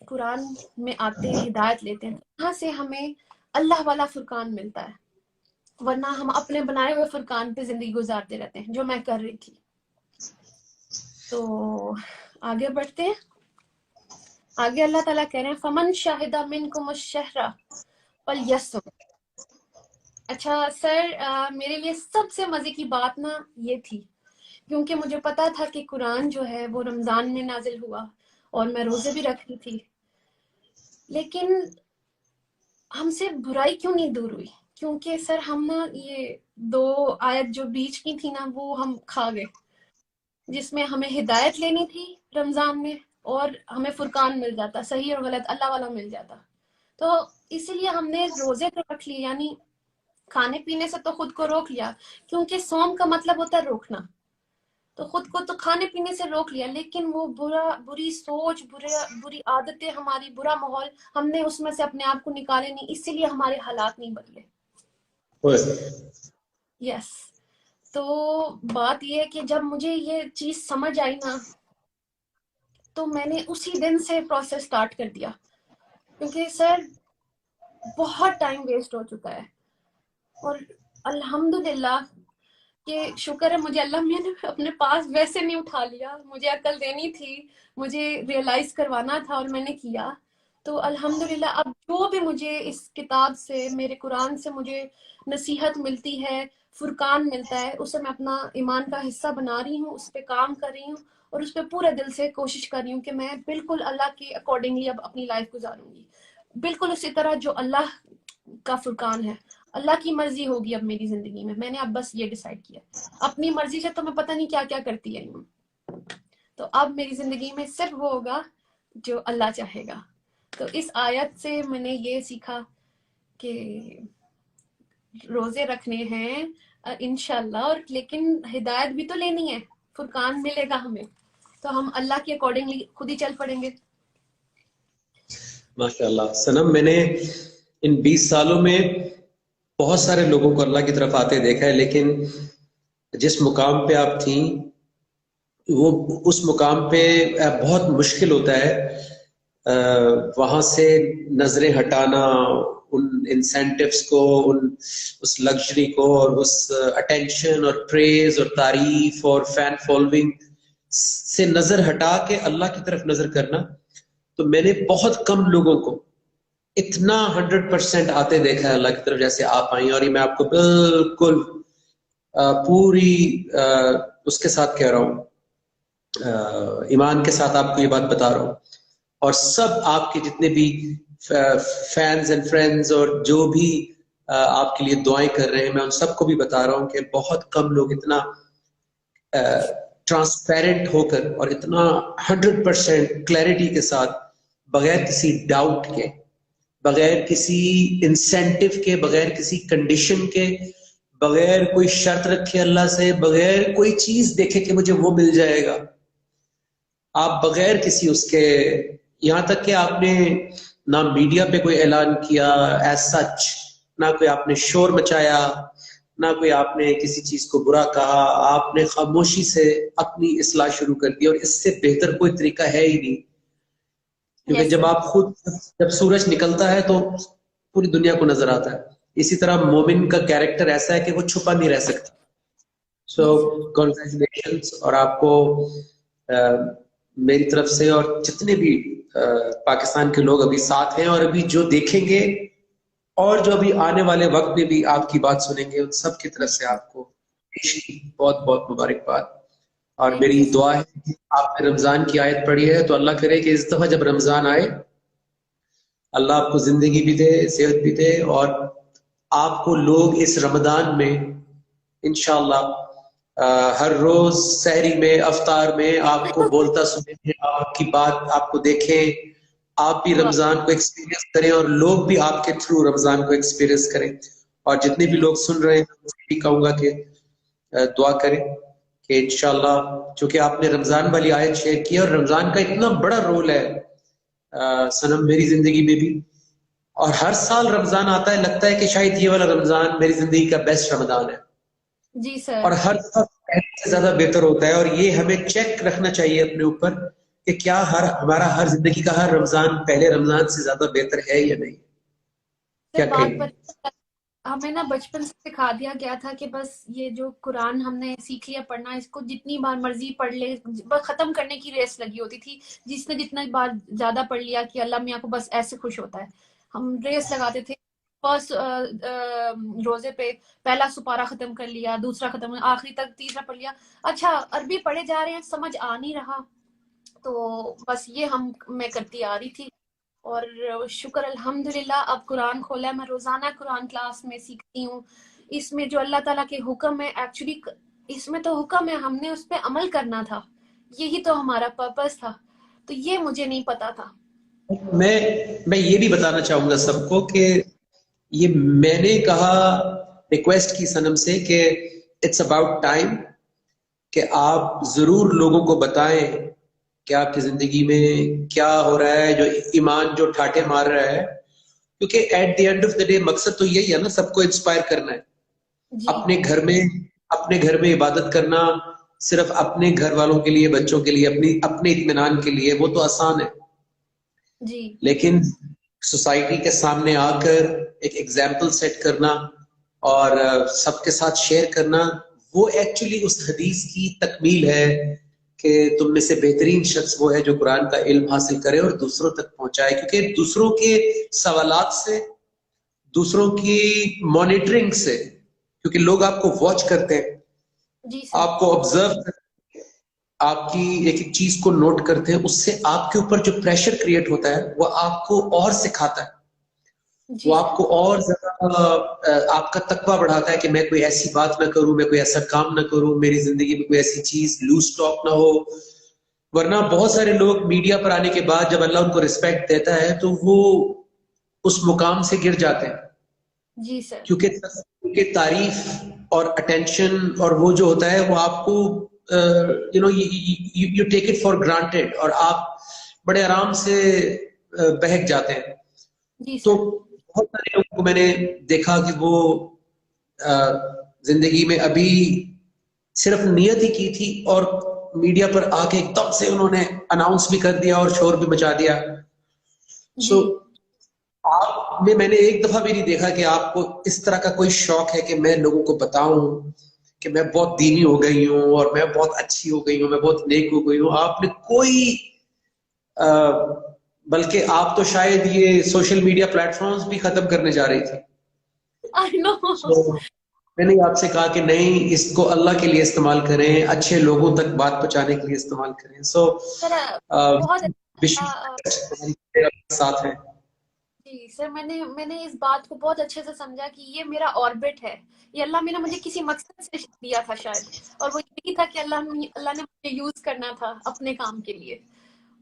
[SPEAKER 1] قرآن میں آتے ہیں، ہدایت لیتے ہیں، وہاں سے ہمیں اللہ والا فرقان ملتا ہے، ورنہ ہم اپنے بنائے ہوئے فرقان پہ زندگی گزارتے رہتے ہیں، جو میں کر رہی تھی. تو آگے بڑھتے ہیں. آگے اللہ تعالیٰ کہہ رہے ہیں فمن شاہد منکم الشہر فلیصم. اچھا سر، میرے لیے سب سے مزے کی بات نا یہ تھی، کیونکہ مجھے پتا تھا کہ قرآن جو ہے وہ رمضان میں نازل ہوا اور میں روزے بھی رکھ رہی تھی، لیکن ہم سے برائی کیوں نہیں دور ہوئی؟ کیونکہ سر ہم نا یہ 2 آیت جو بیچ کی تھی نا وہ ہم کھا گئے، جس میں ہمیں ہدایت لینی تھی رمضان میں اور ہمیں فرقان مل جاتا، صحیح اور غلط اللہ والا مل جاتا. تو اسی لیے ہم نے روزے تو رکھ لیے، یعنی کھانے پینے سے تو خود کو روک لیا، کیونکہ صوم کا مطلب ہوتا ہے روکنا. تو خود کو تو کھانے پینے سے روک لیا، لیکن وہ بری سوچ، بری عادتیں ہماری، برا ماحول ہم نے اس میں سے اپنے آپ کو نکالے نہیں، اسی لیے ہمارے حالات نہیں بدلے. یس. تو بات یہ ہے کہ جب مجھے یہ چیز سمجھ آئی نا تو میں نے اسی دن سے پروسیس سٹارٹ کر دیا، کیونکہ سر بہت ٹائم ویسٹ ہو چکا ہے. اور الحمدللہ کہ شکر ہے مجھے اللہ نے اپنے پاس ویسے نہیں اٹھا لیا، مجھے عقل دینی تھی، مجھے ریئلائز کروانا تھا اور میں نے کیا. تو الحمدللہ اب جو بھی مجھے اس کتاب سے، میرے قرآن سے مجھے نصیحت ملتی ہے، فرقان ملتا ہے، اسے میں اپنا ایمان کا حصہ بنا رہی ہوں، اس پہ کام کر رہی ہوں اور اس پہ پورے دل سے کوشش کر رہی ہوں کہ میں بالکل اللہ کے اکارڈنگلی اب اپنی لائف گزاروں گی، بالکل اسی طرح جو اللہ کا فرقان ہے. اللہ کی مرضی ہوگی اب میری زندگی میں، میں نے اب بس یہ ڈیسائیڈ کیا. اپنی مرضی سے تو میں پتہ نہیں کیا کیا کرتی رہی ہوں، تو اب میری زندگی میں صرف وہ ہوگا جو اللہ چاہے گا. تو اس آیت سے میں نے یہ سیکھا کہ روزے رکھنے ہیں انشاءاللہ، اور لیکن ہدایت بھی تو لینی ہے، فرقان ملے گا ہمیں تو ہم اللہ کے اکارڈنگلی خود ہی چل پڑیں گے.
[SPEAKER 2] ماشاءاللہ سنم، میں نے ان 20 سالوں میں بہت سارے لوگوں کو اللہ کی طرف آتے دیکھا ہے، لیکن جس مقام پہ آپ تھیں وہ اس مقام پہ بہت مشکل ہوتا ہے وہاں سے نظریں ہٹانا، ان انسینٹیوز کو، اس لگژری کو، اور اس اٹینشن اور پریز اور تعریف اور فین فالوئنگ سے نظر ہٹا کے اللہ کی طرف نظر کرنا. تو میں نے بہت کم لوگوں کو اتنا 100% آتے دیکھا ہے اللہ کی طرف جیسے آپ آئیں، اور یہ میں آپ کو بالکل پوری اس کے ساتھ کہہ رہا ہوں، ایمان کے ساتھ آپ کو یہ بات بتا رہا ہوں. اور سب آپ کے جتنے بھی فینز اینڈ فرینڈز اور جو بھی آپ کے لیے دعائیں کر رہے ہیں، میں ان سب کو بھی بتا رہا ہوں کہ بہت کم لوگ اتنا ٹرانسپیرنٹ ہو کر اور اتنا 100% کلیئرٹی کے ساتھ، بغیر کسی ڈاؤٹ کے، بغیر کسی انسینٹیو کے، بغیر کسی کنڈیشن کے، بغیر کوئی شرط رکھے اللہ سے، بغیر کوئی چیز دیکھے کہ مجھے وہ مل جائے گا، آپ بغیر کسی اس کے، یہاں تک کہ آپ نے نہ میڈیا پہ کوئی اعلان کیا ایز سچ، نہ کوئی آپ نے شور مچایا، نہ کوئی آپ نے کسی چیز کو برا کہا، آپ نے خاموشی سے اپنی اصلاح شروع کر دی. اور اس سے بہتر کوئی طریقہ ہے ہی نہیں، کیونکہ
[SPEAKER 1] Yes,
[SPEAKER 2] جب
[SPEAKER 1] sir.
[SPEAKER 2] آپ خود، جب سورج نکلتا ہے تو پوری دنیا کو نظر آتا ہے. اسی طرح مومن کا کیریکٹر ایسا ہے کہ وہ چھپا نہیں رہ سکتا. سو
[SPEAKER 1] Yes, sir.
[SPEAKER 2] کنگریچولیشنز، اور آپ کو میری طرف سے اور جتنے بھی پاکستان کے لوگ ابھی ساتھ ہیں اور ابھی جو دیکھیں گے اور جو ابھی آنے والے وقت میں بھی آپ کی بات سنیں گے، ان سب کی طرف سے آپ کو بہت بہت مبارکباد. اور
[SPEAKER 1] Thank
[SPEAKER 2] میری
[SPEAKER 1] you, sir.
[SPEAKER 2] دعا ہے کہ آپ نے رمضان کی آیت پڑھی ہے تو اللہ کرے کہ اس دفعہ جب رمضان آئے، اللہ آپ کو زندگی بھی دے، صحت بھی دے، اور آپ کو لوگ اس رمضان میں انشاءاللہ ہر روز سحری میں، افطار میں آپ کو بولتا سنیں، آپ کی بات آپ کو دیکھیں، آپ بھی
[SPEAKER 1] واہ.
[SPEAKER 2] رمضان کو ایکسپیرینس کریں اور لوگ بھی آپ کے تھرو رمضان کو ایکسپیرینس کریں. اور جتنے بھی لوگ سن رہے ہیں میں بھی کہوں گا کہ دعا کریں کہ انشاءاللہ، چونکہ آپ نے رمضان والی آیت شیئر کی اور رمضان کا اتنا بڑا رول ہے سنم میری زندگی میں بھی، اور ہر سال رمضان آتا ہے لگتا ہے کہ شاید یہ والا رمضان میری زندگی کا بیسٹ رمضان ہے،
[SPEAKER 1] جی سر.
[SPEAKER 2] اور ہر سال پہلے سے زیادہ بہتر ہوتا ہے، اور یہ ہمیں چیک رکھنا چاہیے اپنے اوپر کہ کیا ہمارا ہر زندگی کا ہر رمضان پہلے رمضان سے زیادہ بہتر ہے یا نہیں.
[SPEAKER 1] سر
[SPEAKER 2] کیا
[SPEAKER 1] بات
[SPEAKER 2] کہیں؟
[SPEAKER 1] پر ہمیں نا بچپن سے سکھا دیا گیا تھا کہ بس یہ جو قرآن ہم نے سیکھ لیا پڑھنا، اس کو جتنی بار مرضی پڑھ لے، بس ختم کرنے کی ریس لگی ہوتی تھی. جس نے جتنا بار زیادہ پڑھ لیا کہ اللہ میاں کو بس ایسے خوش ہوتا ہے، ہم ریس لگاتے تھے. فرسٹ روزے پہ پہلا سپارہ ختم کر لیا، دوسرا ختم، آخری تک تیسرا پڑھ لیا. اچھا عربی پڑھے جا رہے ہیں، سمجھ آ نہیں رہا، تو بس یہ میں کرتی آ رہی تھی. اور شکر الحمدللہ اب قرآن کھولا ہے، میں روزانہ قرآن کلاس میں سیکھتی ہوں. اس میں جو اللہ تعالیٰ کے حکم ہے، ایکچولی اس میں تو حکم ہے، ہم نے اس پہ عمل کرنا تھا، یہی تو ہمارا پرپس تھا، تو یہ مجھے نہیں پتا تھا.
[SPEAKER 2] میں یہ بھی بتانا چاہوں گا سب کو کہ یہ میں نے کہا، ریکویسٹ کی سنم سے کہ اٹس اباؤٹ ٹائم کہ آپ ضرور لوگوں کو بتائیں کہ آپ کی زندگی میں کیا ہو رہا ہے، جو ایمان جو ٹھاٹے مار رہا ہے، کیونکہ at the end of the day مقصد تو یہی ہے نا، سب کو انسپائر کرنا ہے.
[SPEAKER 1] جی
[SPEAKER 2] اپنے گھر میں عبادت کرنا صرف اپنے گھر والوں کے لیے، بچوں کے لیے، اپنے اطمینان کے لیے، وہ تو آسان ہے.
[SPEAKER 1] جی
[SPEAKER 2] لیکن سوسائٹی کے سامنے آ کر ایک ایگزامپل سیٹ کرنا اور سب کے ساتھ شیئر کرنا، وہ ایکچولی اس حدیث کی تکمیل ہے کہ تم میں سے بہترین شخص وہ ہے جو قرآن کا علم حاصل کرے اور دوسروں تک پہنچائے. کیونکہ دوسروں کے سوالات سے، دوسروں کی مانیٹرنگ سے، کیونکہ لوگ آپ کو واچ کرتے ہیں،
[SPEAKER 1] جی سر.
[SPEAKER 2] آپ کو آبزرو کرتے ہیں، آپ کی ایک ایک چیز کو نوٹ کرتے ہیں، اس سے آپ کے اوپر جو پریشر کریٹ ہوتا ہے وہ آپ کو اور سکھاتا ہے،
[SPEAKER 1] جی
[SPEAKER 2] وہ
[SPEAKER 1] سر.
[SPEAKER 2] آپ کو اور زیادہ آپ کا تقویٰ بڑھاتا ہے کہ میں کوئی ایسی بات نہ کروں، میں کوئی ایسا کام نہ کروں، میری زندگی میں کوئی ایسی چیز لوز ٹاک نہ ہو. ورنہ بہت سارے لوگ میڈیا پر آنے کے بعد جب اللہ ان کو رسپیکٹ دیتا ہے تو وہ اس مقام سے گر جاتے ہیں.
[SPEAKER 1] جی سر.
[SPEAKER 2] کیونکہ تعریف اور اٹینشن اور وہ جو ہوتا ہے وہ آپ کو you take it for granted, اور آپ بڑے آرام سے بہک جاتے ہیں.
[SPEAKER 1] جی
[SPEAKER 2] تو
[SPEAKER 1] سر.
[SPEAKER 2] بہت سارے لوگوں کو میں نے دیکھا کہ وہ زندگی میں ابھی صرف نیت ہی کی تھی اور میڈیا پر آ کے ایک دم سے انہوں نے اناؤنس بھی کر دیا اور شور بھی مچا دیا. سو
[SPEAKER 1] جی
[SPEAKER 2] آپ میں نے ایک دفعہ بھی نہیں دیکھا کہ آپ کو اس طرح کا کوئی شوق ہے کہ میں لوگوں کو بتاؤں کہ میں بہت دینی ہو گئی ہوں اور میں بہت اچھی ہو گئی ہوں، میں بہت نیک ہو گئی ہوں. آپ نے کوئی بلکہ آپ تو شاید یہ سوشل میڈیا پلیٹ فارمز بھی ختم کرنے جا رہی تھی.
[SPEAKER 1] آئی نو.
[SPEAKER 2] میں نے آپ سے کہا کہ نہیں، اس کو اللہ کے لیے استعمال کریں، اچھے لوگوں تک بات پہنچانے کے لیے استعمال کریں. سو
[SPEAKER 1] سر بہت
[SPEAKER 2] ساتھ ہیں.
[SPEAKER 1] جی سر، میں نے اس بات کو بہت اچھے سے سمجھا کہ یہ میرا آربٹ ہے، یہ اللہ نے مجھے کسی مقصد سے دیا تھا شاید، اور وہ یہی تھا کہ اللہ نے مجھے یوز کرنا تھا اپنے کام کے لیے،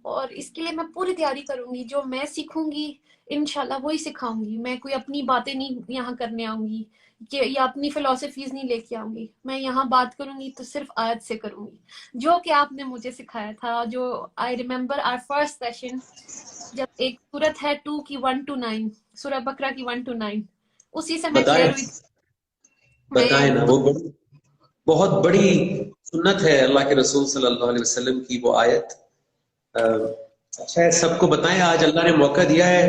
[SPEAKER 1] اور اس کے لیے میں پوری تیاری کروں گی. جو میں سیکھوں گی انشاءاللہ وہی سکھاؤں گی. میں کوئی اپنی باتیں نہیں یہاں کرنے آؤں گی کہ یا اپنی فلسفیز نہیں لے کے آؤں گی. میں یہاں بات کروں گی تو صرف آیت سے کروں گی، جو کہ آپ نے مجھے سکھایا تھا. جو I remember our first session, جب ایک سورت ہے 2 کی 1 to 9، سورہ بقرہ کی 1 to 9، اسی سے میں کلیئر ہوئی تھی.
[SPEAKER 2] بتائیں نا، وہ بہت بڑی سنت ہے اللہ کے رسول صلی اللہ علیہ وسلم کی وہ آیت. اچھا ہے، سب کو بتائیں، آج اللہ نے موقع دیا ہے،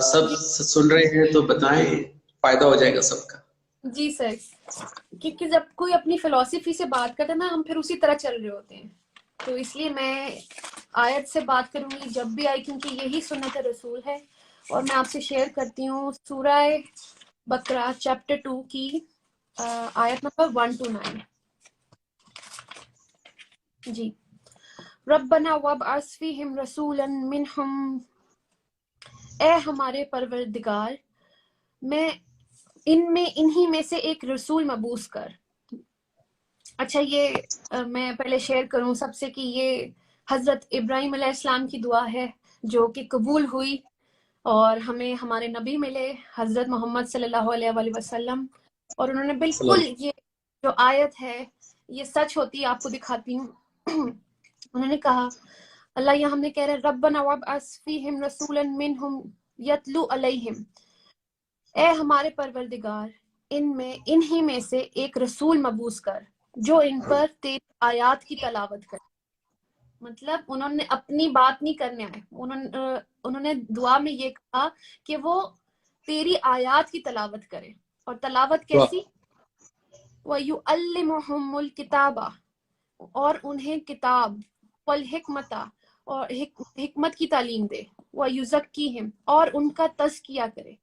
[SPEAKER 2] سب
[SPEAKER 1] جی
[SPEAKER 2] سن رہے ہیں تو بتائیں، فائدہ ہو جائے گا سب کا.
[SPEAKER 1] جی سر، کیونکہ جب کوئی اپنی فلسفی سے بات کرتا ہے نا، ہم پھر اسی طرح چل رہے ہوتے ہیں. تو اس لیے میں آیت سے بات کروں گی جب بھی آئی، کیونکہ یہی سنت رسول ہے. اور میں آپ سے شیئر کرتی ہوں سورہ بقرہ چیپٹر 2 کی آیت نمبر 1 to 9. جی. ربنا وابعث فیہم رسولا منہم، اے ہمارے پروردگار، میں انہی میں سے ایک رسول مبعوث کر. اچھا، یہ میں پہلے شیئر کروں سب سے کہ یہ حضرت ابراہیم علیہ السلام کی دعا ہے جو کہ قبول ہوئی. اور ہمیں ہمارے نبی ملے حضرت محمد صلی اللہ علیہ وآلہ وسلم، اور انہوں نے بالکل یہ جو آیت ہے یہ سچ ہوتی ہے آپ کو دکھاتی ہوں۔ انہوں نے کہا، اللہ یہاں ہم نے کہہ رہے ربنا وابعث فیہم رسولا منہم یتلو علیہم، اے ہمارے پروردگار انہی میں سے ایک رسول مبعوث کر جو ان پر تیری آیات کی تلاوت کرے۔ مطلب انہوں نے اپنی بات نہیں کرنے آئے، انہوں نے دعا میں یہ کہا کہ وہ تیری آیات کی تلاوت کرے، اور تلاوت کیسی؟ وَيُعَلِّمُهُمُ الْكِتَابَ، اور انہیں کتاب، والحکمت، اور حکمت کی تعلیم دے، وَيُزَكِّيهِمْ، اور ان کا تزکیہ کرے،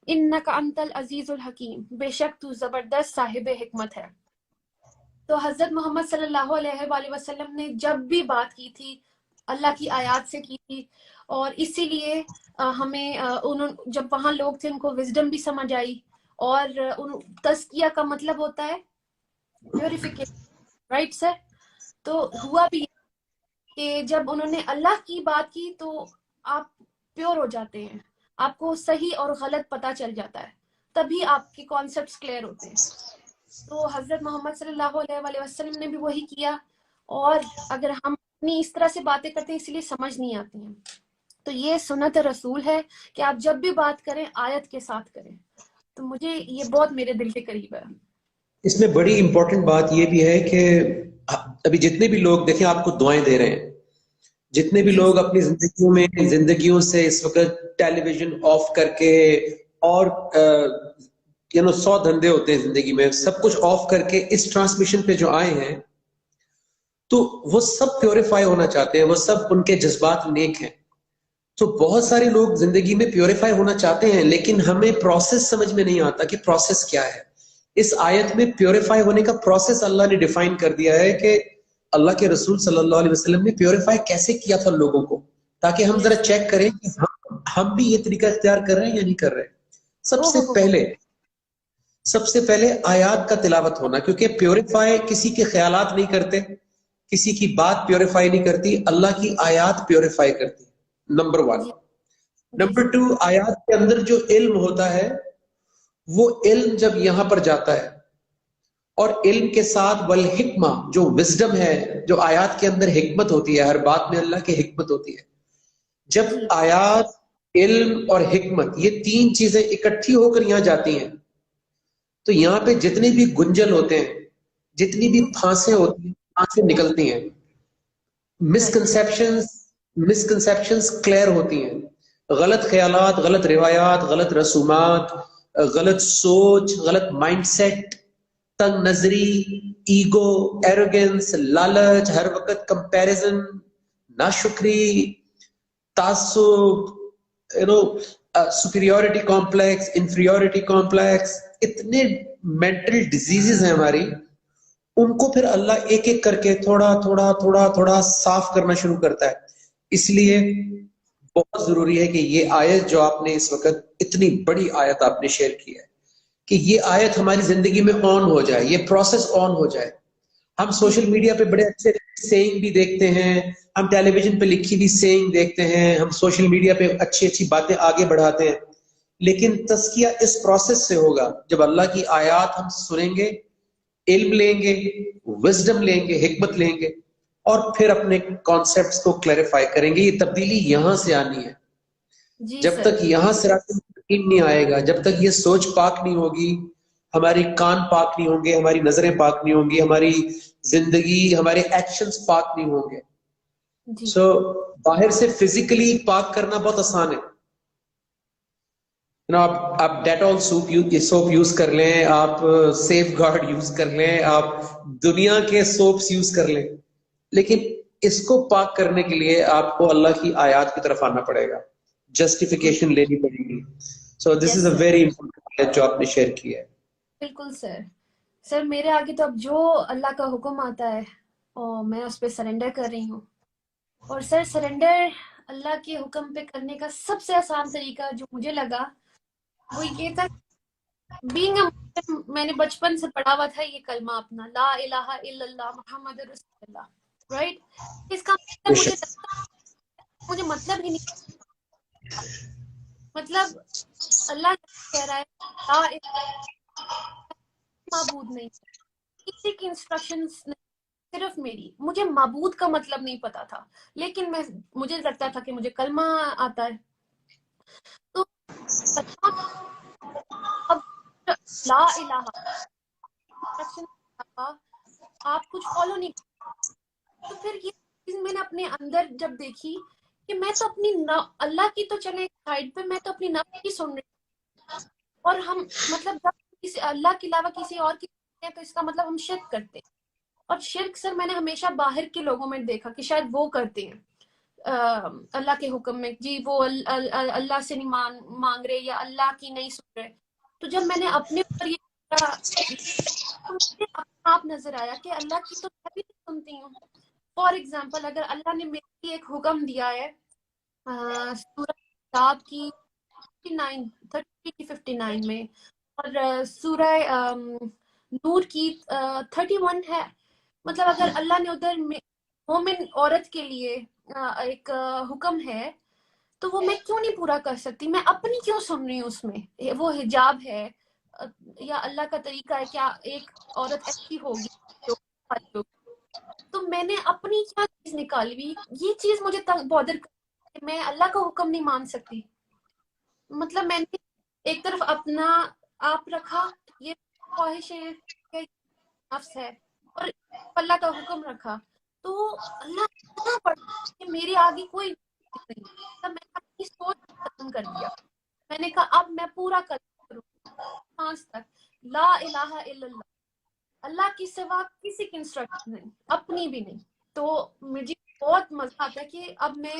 [SPEAKER 1] اِنَّكَ أَنْتَ الْعَزِيزُ الْحَكِيمُ، بے شک تو زبردست صاحب حکمت ہے۔ تو حضرت محمد صلی اللہ علیہ وآلہ وسلم نے جب بھی بات کی تھی اللہ کی آیات سے کی تھی، اور اسی لیے ہمیں جب وہاں لوگ تھے ان کو وزڈم بھی سمجھ آئی، اور تزکیہ کا مطلب ہوتا ہے پیوریفیکیشن، رائٹ سر؟ تو ہوا بھی کہ جب انہوں نے اللہ کی بات کی تو آپ پیور ہو جاتے ہیں، آپ کو صحیح اور غلط پتہ چل جاتا ہے، تبھی آپ کے کانسیپٹس کلیئر ہوتے ہیں۔ تو حضرت محمد صلی اللہ علیہ وآلہ وسلم نے بھی وہی کیا، اور اگر ہم اپنی اس طرح سے باتیں کرتے ہیں اس لیے سمجھ نہیں آتی ہیں، تو یہ سنت رسول ہے کہ آپ جب بھی بات کریں آیت کے ساتھ کریں۔ تو مجھے یہ بہت میرے دل کے قریب ہے۔
[SPEAKER 2] اس میں بڑی امپورٹنٹ بات یہ بھی ہے کہ ابھی جتنے بھی لوگ دیکھیں آپ کو دعائیں دے رہے ہیں، جتنے بھی
[SPEAKER 1] جی
[SPEAKER 2] لوگ اپنی زندگیوں سے اس وقت ٹیلی ویژن آف کر کے، اور 100 دھندے ہوتے ہیں زندگی میں، سب کچھ آف کر کے اس ٹرانسمیشن پہ جو آئے ہیں، تو وہ سب پیوریفائی ہونا چاہتے ہیں، وہ سب ان کے جذبات نیک ہیں۔ تو بہت سارے لوگ زندگی میں پیوریفائی ہونا چاہتے ہیں، لیکن ہمیں پروسیس سمجھ میں نہیں آتا کہ پروسیس کیا ہے۔ اس آیت میں پیوریفائی ہونے کا پروسیس اللہ نے ڈیفائن کر دیا ہے کہ اللہ کے رسول صلی اللہ علیہ وسلم نے پیوریفائی کیسے کیا تھا لوگوں کو، تاکہ ہم ذرا چیک کریں کہ ہم بھی یہ طریقہ اختیار کر رہے ہیں یا نہیں کر رہے۔ سب سے پہلے آیات کا تلاوت ہونا، کیونکہ پیوریفائی کسی کے خیالات نہیں کرتے، کسی کی بات پیوریفائی نہیں کرتی، اللہ کی آیات پیوریفائی کرتی، نمبر 1۔ نمبر 2، آیات کے اندر جو علم ہوتا ہے وہ علم جب یہاں پر جاتا ہے، اور علم کے ساتھ والحکمہ جو وزڈم ہے، جو آیات کے اندر حکمت ہوتی ہے، ہر بات میں اللہ کی حکمت ہوتی ہے۔ جب آیات، علم اور حکمت یہ 3 چیزیں اکٹھی ہو کر یہاں جاتی ہیں، تو یہاں پہ جتنے بھی گنجل ہوتے ہیں، جتنی بھی پھانسیں ہوتی ہیں، پھانسیں نکلتی ہیں، مسکنسیپشنز کلیئر ہوتی ہیں، غلط خیالات، غلط روایات، غلط رسومات، غلط سوچ، غلط مائنڈ سیٹ، تنگ نظری، ایگو، ایروگنس، لالچ، ہر وقت کمپیریزن، ناشکری، تعصب، سپیریورٹی کمپلیکس، انفیریورٹی کمپلیکس، اتنے مینٹل ڈیزیزز ہیں ہماری، ان کو پھر اللہ ایک ایک کر کے تھوڑا تھوڑا تھوڑا تھوڑا صاف کرنا شروع کرتا ہے۔ اس لیے بہت ضروری ہے کہ یہ آیت جو آپ نے اس وقت اتنی بڑی آیت آپ نے شیئر کی ہے، کہ یہ آیت ہماری زندگی میں آن ہو جائے، یہ پروسیس آن ہو جائے۔ ہم سوشل میڈیا پہ بڑے اچھے سیئنگ بھی دیکھتے ہیں، ہم ٹیلی ویژن پہ لکھی بھی سیئنگ دیکھتے ہیں، ہم سوشل میڈیا پہ اچھی اچھی باتیں آگے بڑھاتے ہیں، لیکن تزکیہ اس پروسیس سے ہوگا جب اللہ کی آیات ہم سنیں گے، علم لیں گے، وزڈم لیں گے، حکمت لیں گے، اور پھر اپنے کانسیپٹس کو کلیریفائی کریں گے۔ یہ تبدیلی یہاں سے آنی ہے۔ جب تک یہاں سے یقین نہیں آئے گا، جب تک یہ سوچ پاک نہیں ہوگی، ہماری کان پاک نہیں ہوں گے، ہماری نظریں پاک نہیں ہوں گی، ہماری زندگی، ہمارے ایکشنز پاک نہیں ہوں گے۔ سو باہر سے فزیکلی پاک کرنا بہت آسان ہے، آپ ڈیٹول سوپ یوز کر لیں، آپ سیف گارڈ یوز کر لیں، آپ دنیا کے سوپس یوز کر لیں، لیکن اس کو پاک کرنے کے لیے آپ کو اللہ کی آیات کی طرف آنا پڑے گا، جسٹیفیکیشن لینی پڑے گی۔ سو دس از اے ویری امپورٹنٹ جو آپ نے شیئر کیا ہے۔
[SPEAKER 1] بالکل سر میرے آگے تو اب جو اللہ کا حکم آتا ہے اور میں اس پہ سرنڈر کر رہی ہوں، اور سر سرنڈر اللہ کے حکم پہ کرنے کا سب سے آسان طریقہ جو مجھے لگا وہ یہ تھا، بینگ اے مسلم، میں نے بچپن سے پڑھا ہوا تھا یہ کلمہ اپنا، لا الہ الا اللہ محمد رسول اللہ، رائٹ؟ اس کا مطلب مجھے مطلب ہی نہیں مطلب اللہ کہہ رہا ہے لا معبود نہیں ہے، کسی کی انسٹرکشنز نہیں، صرف میری. مجھے معبود کا مطلب نہیں پتا تھا، لیکن مجھے لگتا تھا کہ مجھے کلمہ آتا ہے. تو کلمہ اب لا الہ انسٹرکشن آپ کچھ فالو نہیں. تو پھر یہ چیز میں نے اپنے اندر جب دیکھی کہ میں تو اپنی اللہ کی تو چلے سائڈ پہ، میں تو اپنی نفس کی سن رہی ہوں. اور ہم مطلب جب کسی اللہ کے علاوہ کسی اور کی سنتے ہیں تو اس کا مطلب ہم شرک کرتے ہیں. اور شرک سر میں نے ہمیشہ باہر کے لوگوں میں دیکھا کہ شاید وہ کرتے ہیں اللہ کے حکم میں، جی وہ اللہ سے نہیں مانگ رہے یا اللہ کی نہیں سن رہے. تو جب میں نے اپنے اوپر یہ کیا، تو مجھے اپنا آپ نظر آیا کہ اللہ کی تو میں بھی نہیں سنتی ہوں. فار ایگزامپل اگر اللہ نے میرے لیے ایک حکم دیا ہے سورہ کتاب کی 59 میں، اور سورہ نور کی 31 ہے. مطلب اگر اللہ نے ادھر مومن عورت کے لیے ایک حکم ہے تو وہ میں کیوں نہیں پورا کر سکتی؟ میں اپنی کیوں سن رہی ہوں اس میں؟ وہ حجاب ہے یا اللہ کا طریقہ ہے، کیا ایک عورت ایسی ہوگی جو تو میں نے اپنی کیا چیز نکالی ہوئی، یہ چیز مجھے بادر کر، میں اللہ کا حکم نہیں مان سکتی. مطلب میں نے ایک طرف اپنا آپ رکھا، یہ خواہشیں نفس ہے، اور اللہ کا حکم رکھا. تو اللہ اتنا بڑا کہ میرے آگے کوئی نہیں. تب میں نے اپنی سوچ ختم کر دیا. میں نے کہا اب میں پورا کروں آج تک لا الہ الا اللہ، اللہ کی سوا کسی کی انسٹرکشن نہیں، اپنی بھی نہیں. تو مجھے بہت مزہ آتا ہے کہ اب میں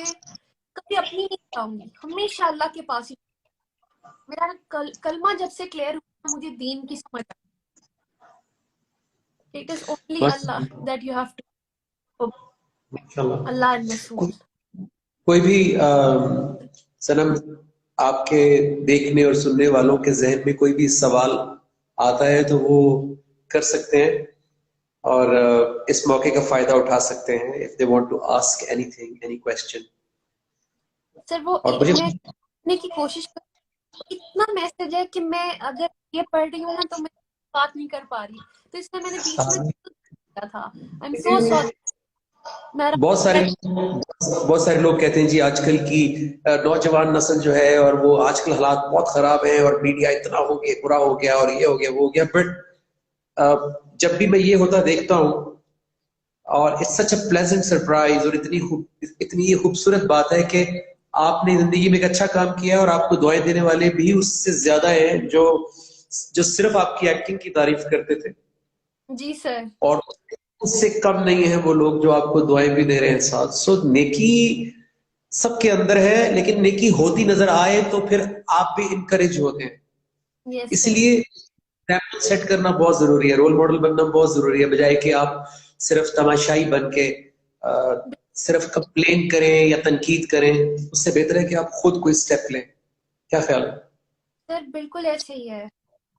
[SPEAKER 1] کبھی اپنی نہیں چاہوں گی، ہمیشہ اللہ کے پاس ہی. میرا کلمہ جب سے کلیئر ہوا مجھے دین کی سمجھ آئی. اٹ از اونلی
[SPEAKER 2] بس
[SPEAKER 1] اللہ دیٹ یو ہیو ٹو،
[SPEAKER 2] ماشاءاللہ.
[SPEAKER 1] اللہ اینڈ رسول.
[SPEAKER 2] کوئی بھی سنم آپ کے دیکھنے اور سننے والوں کے ذہن میں کوئی بھی سوال آتا ہے تو وہ کر سکتے ہیں اور اس موقع کا فائدہ اٹھا سکتے ہیں if they want to ask anything, any question.
[SPEAKER 1] سر وہ
[SPEAKER 2] اور مجھے
[SPEAKER 1] میں کرنے کی کوشش کر، اتنا میسج ہے کہ میں اگر یہ پڑھ رہی ہوں نا تو میں بات نہیں کر پا رہی، تو اس میں نے بیچ میں کیا تھا. I am so sorry.
[SPEAKER 2] بہت سارے لوگ کہتے ہیں جی آج کل کی نوجوان نسل جو ہے اور وہ آج کل حالات بہت خراب ہیں اور میڈیا اتنا ہو گیا، برا ہو گیا اور یہ ہو گیا وہ ہو گیا. بٹ جب بھی میں یہ ہوتا دیکھتا ہوں اور it's such a pleasant surprise, اور اتنی یہ خوبصورت بات ہے کہ آپ نے زندگی میں ایک اچھا کام کیا ہے اور آپ کو دعائیں دینے والے بھی اس سے زیادہ ہیں جو صرف آپ کی ایکٹنگ کی تعریف کرتے تھے،
[SPEAKER 1] جی سر.
[SPEAKER 2] اور اس سے کم نہیں ہے وہ لوگ جو آپ کو دعائیں بھی دے رہے ہیں ساتھ. سو نیکی سب کے اندر ہے، لیکن نیکی ہوتی نظر آئے تو پھر آپ بھی انکریج ہوتے ہیں.
[SPEAKER 1] یس
[SPEAKER 2] اس
[SPEAKER 1] سر.
[SPEAKER 2] لیے ایگزامپل سیٹ کرنا بہت ضروری ہے، رول ماڈل بننا بہت ضروری ہے، بجائے کہ آپ صرف تماشائی بن کے صرف کمپلین کریں یا تنقید کریں. اس سے بہتر ہے کہ آپ خود کوئی سٹیپ لیں. کیا خیال ہے؟
[SPEAKER 1] سر بالکل ایسے ہی ہے.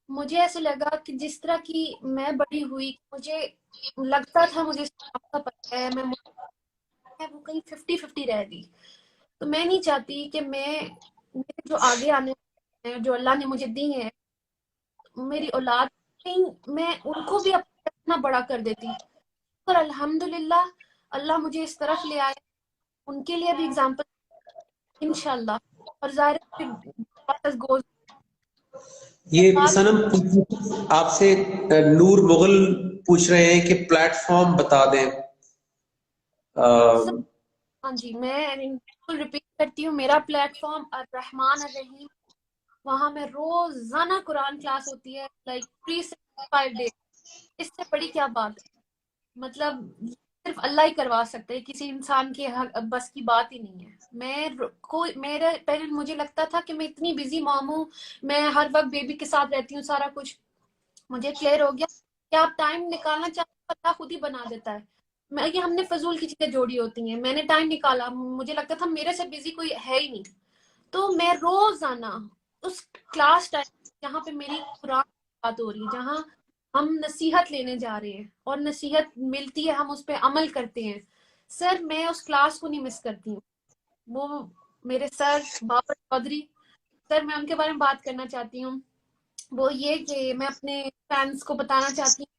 [SPEAKER 1] مجھے ایسے لگا کہ جس طرح کی میں بڑی ہوئی، مجھے لگتا تھا مجھے کا پتہ ہے، میں وہ کہیں 50-50 رہ گئی. تو میں نہیں چاہتی کہ میرے جو آگے آنے ہیں، جو اللہ نے مجھے دی ہیں، میری اولاد، میں ان کو بھی اپنا بڑا کر دیتی. اور الحمدللہ اللہ مجھے اس طرف لے آئے، ان کے لیے بھی اگزامپل انشاءاللہ. اور ظاہر گوز
[SPEAKER 2] یہ سنم آپ سے نور مغل پوچھ رہے ہیں کہ پلیٹ فارم بتا دیں.
[SPEAKER 1] ہاں جی، میں بالکل ریپیٹ کرتی ہوں، میرا پلیٹ فارم الرحمن الرحیم، وہاں میں روزانہ قرآن کلاس ہوتی ہے، لائک 365 ڈیز. اس سے بڑی کیا بات ہے؟ مطلب صرف اللہ ہی کروا سکتے ہیں، کسی انسان کے بس کی بات ہی نہیں ہے. میرے پہلے مجھے لگتا تھا کہ میں اتنی بزی مام ہوں، میں ہر وقت بیبی کے ساتھ رہتی ہوں، سارا کچھ مجھے کلیئر ہو گیا کہ آپ ٹائم نکالنا چاہتے ہیں، اللہ خود ہی بنا دیتا ہے. یہ ہم نے فضول کی چیزیں جوڑی ہوتی ہیں. میں نے ٹائم نکالا، مجھے لگتا تھا میرے سے بزی کوئی ہے ہی نہیں. تو میں روزانہ اس کلاس ٹائم جہاں پہ میری قرآن بات ہو رہی ہے، جہاں ہم نصیحت لینے جا رہے ہیں اور نصیحت ملتی ہے، ہم اس پہ عمل کرتے ہیں، سر میں اس کلاس کو نہیں مس کرتی ہوں. وہ میرے سر بابر چودھری سر میں ان کے بارے میں بات کرنا چاہتی ہوں، وہ یہ کہ میں اپنے فینس کو بتانا چاہتی ہوں،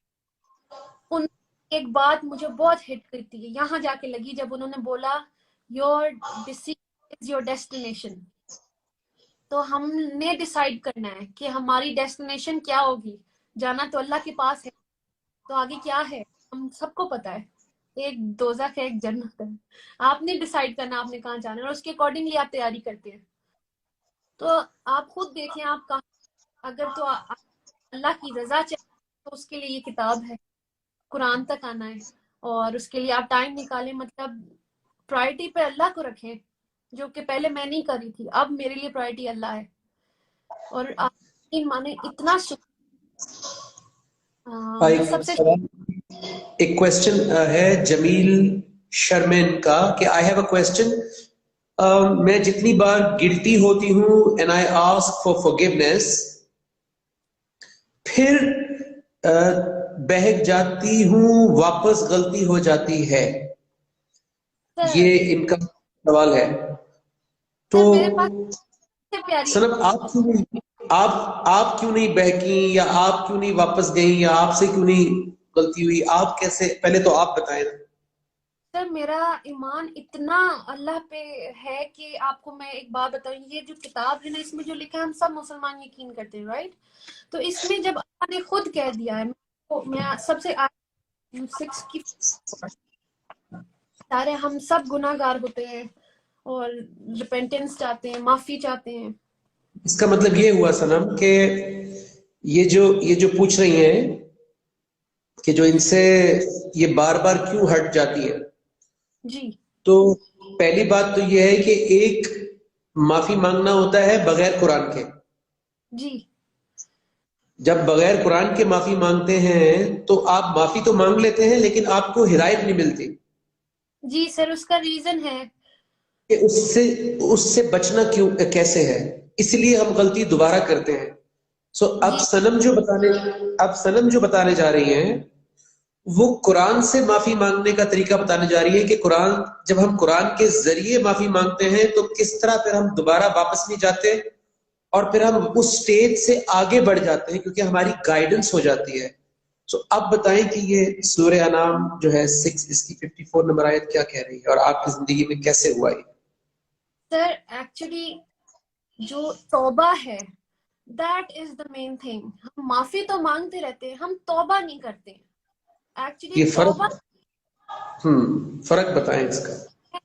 [SPEAKER 1] ان ایک بات مجھے بہت ہٹ کرتی ہے، یہاں جا کے لگی جب انہوں نے بولا your decision is your destination. تو ہم نے ڈیسائیڈ کرنا ہے کہ ہماری ڈیسٹینیشن کیا ہوگی. جانا تو اللہ کے پاس ہے، تو آگے کیا ہے ہم سب کو پتا ہے، ایک دوزخ ہے ایک جنت ہے. آپ نے ڈیسائیڈ کرنا آپ نے کہاں جانا ہے، اور اس کے اکارڈنگلی آپ تیاری کرتے ہیں. تو آپ خود دیکھیں آپ کہاں، اگر تو اللہ کی رضا چاہیے تو اس کے لیے یہ کتاب ہے، قرآن تک آنا ہے، اور اس کے لیے آپ ٹائم نکالیں. مطلب پرائرٹی پہ اللہ کو رکھیں، جو کہ پہلے میں نہیں کری تھی، اب میرے لیے پرائرٹی اللہ ہے. اور آپ مانے اتنا
[SPEAKER 2] ایک
[SPEAKER 1] سب سے
[SPEAKER 2] سوال، ایک کوشچن ہے جمیل شرمین کا کہ آئی ہیو اے کوشچن. میں جتنی بار گلٹی ہوتی ہوں and I ask for forgiveness, پھر بہک جاتی ہوں، واپس غلطی ہو جاتی ہے.
[SPEAKER 1] سر
[SPEAKER 2] یہ ان کا سوال ہے. تو
[SPEAKER 1] سر میرے پاس سب سے پیاری
[SPEAKER 2] سنب آپ کیوں نہیں بہکی، یا آپ کیوں نہیں واپس گئیں، یا آپ سے کیوں نہیں غلطی ہوئی؟ آپ کیسے، پہلے تو آپ بتائیں نا.
[SPEAKER 1] سر میرا ایمان اتنا اللہ پہ ہے کہ آپ کو میں ایک بات بتاؤں، یہ جو کتاب ہے نا اس میں جو لکھا ہے ہم سب مسلمان یقین کرتے ہیں، رائٹ؟ تو اس میں جب اللہ نے خود کہہ دیا ہے، میں سب سے 6 کی سارے ہم سب گناہ گار ہوتے ہیں اور ریپینٹنس چاہتے ہیں، معافی چاہتے ہیں.
[SPEAKER 2] اس کا مطلب یہ ہوا سنم کہ یہ جو پوچھ رہی ہیں کہ جو ان سے یہ بار بار کیوں ہٹ جاتی ہے،
[SPEAKER 1] جی
[SPEAKER 2] تو پہلی بات تو یہ ہے کہ ایک معافی مانگنا ہوتا ہے بغیر قرآن کے.
[SPEAKER 1] جی
[SPEAKER 2] جب بغیر قرآن کے معافی مانگتے ہیں تو آپ معافی تو مانگ لیتے ہیں لیکن آپ کو ہدایت نہیں ملتی
[SPEAKER 1] جی سر، اس کا ریزن ہے
[SPEAKER 2] کہ اس سے بچنا کیوں کیسے ہے. اس لیے ہم غلطی دوبارہ کرتے ہیں. اب
[SPEAKER 1] جی
[SPEAKER 2] سنم جو بتانے جا رہی ہیں وہ قرآن سے معافی مانگنے کا طریقہ بتانے جا رہی ہے کہ جب ہم قرآن کے ذریعے معافی مانگتے ہیں تو کس طرح پھر ہم دوبارہ واپس نہیں جاتے اور پھر ہم اس سٹیج سے آگے بڑھ جاتے ہیں کیونکہ ہماری گائیڈنس ہو جاتی ہے. اب بتائیں کہ یہ سورہ انعام جو ہے 6 اس کی 54 نمبر آیت کیا کہہ رہی ہے اور آپ کی زندگی میں کیسے ہوا یہ؟
[SPEAKER 1] سر ایکچولی جو توبہ ہے that is the main thing. ہم معافی تو مانگتے رہتے ہیں، ہم توبہ نہیں کرتے. ایکچولی
[SPEAKER 2] یہ
[SPEAKER 1] توبہ،
[SPEAKER 2] فرق بتائیں اس کا.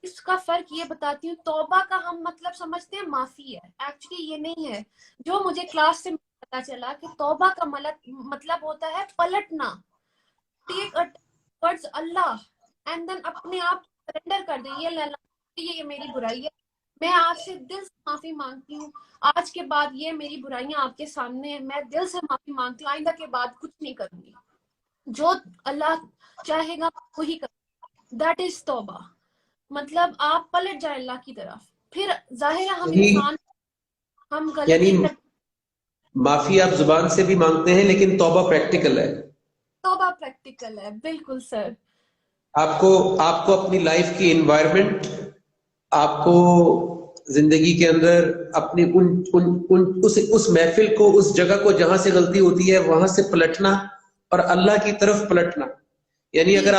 [SPEAKER 1] اس کا فرق یہ بتاتی ہوں. توبہ کا ہم مطلب سمجھتے ہیں معافی ہے، ایکچولی یہ نہیں ہے. جو مجھے کلاس سے پتا چلا کہ توبہ کا مطلب ہوتا ہے پلٹنا، ٹیک ورڈز اللہ اینڈ دین اپنے آپ سرنڈر کر دیں، یہ میری برائی ہے، میں آپ سے دل سے معافی مانگتی ہوں، آج کے بعد یہ میری برائیاں آپ کے سامنے ہیں، میں دل سے معافی مانگتی ہوں، آئندہ کے بعد کچھ نہیں کروں گی، جو اللہ چاہے گا وہی کروں. دیٹ از توبہ. مطلب آپ پلٹ جائیں اللہ کی طرف. پھر ظاہر ہے ہم انسان، ہم
[SPEAKER 2] یعنی
[SPEAKER 1] غلطی کرتے.
[SPEAKER 2] معافی آپ زبان سے بھی مانگتے ہیں لیکن توبہ پریکٹیکل ہے.
[SPEAKER 1] توبہ پریکٹیکل ہے، بالکل سر.
[SPEAKER 2] آپ کو اپنی لائف کی انوائرمنٹ، آپ کو زندگی کے اندر اپنی اس محفل کو، اس جگہ کو جہاں سے غلطی ہوتی ہے وہاں سے پلٹنا اور اللہ کی طرف پلٹنا. یعنی
[SPEAKER 1] جی
[SPEAKER 2] اگر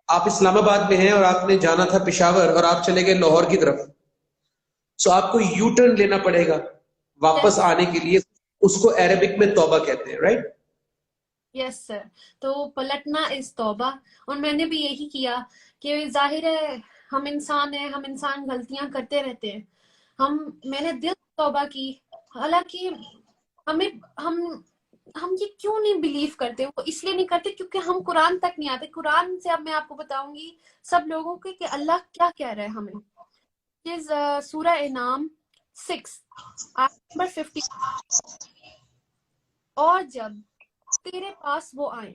[SPEAKER 2] آپ اسلام آباد میں ہیں اور آپ نے جانا تھا پشاور اور آپ چلے گئے لاہور کی طرف، آپ کو یو ٹرن لینا پڑے گا واپس
[SPEAKER 1] یس
[SPEAKER 2] آنے کے لیے. اس کو عربک میں توبہ کہتے ہیں، رائٹ؟
[SPEAKER 1] یس سر. تو پلٹنا از توبہ. اور میں نے بھی یہی کیا کہ ظاہر ہے ہم انسان ہیں، ہم انسان غلطیاں کرتے رہتے ہیں. میں نے دل سے توبہ کی. حالانکہ ہم یہ کیوں نہیں بلیو کرتے؟ وہ اس لیے نہیں کرتے کیونکہ ہم قرآن تک نہیں آتے. قرآن سے اب میں آپ کو بتاؤں گی سب لوگوں کے کہ اللہ کیا کہہ رہا ہے ہمیں. سورہ انعام 6 آیت نمبر 50. اور جب تیرے پاس وہ آئیں،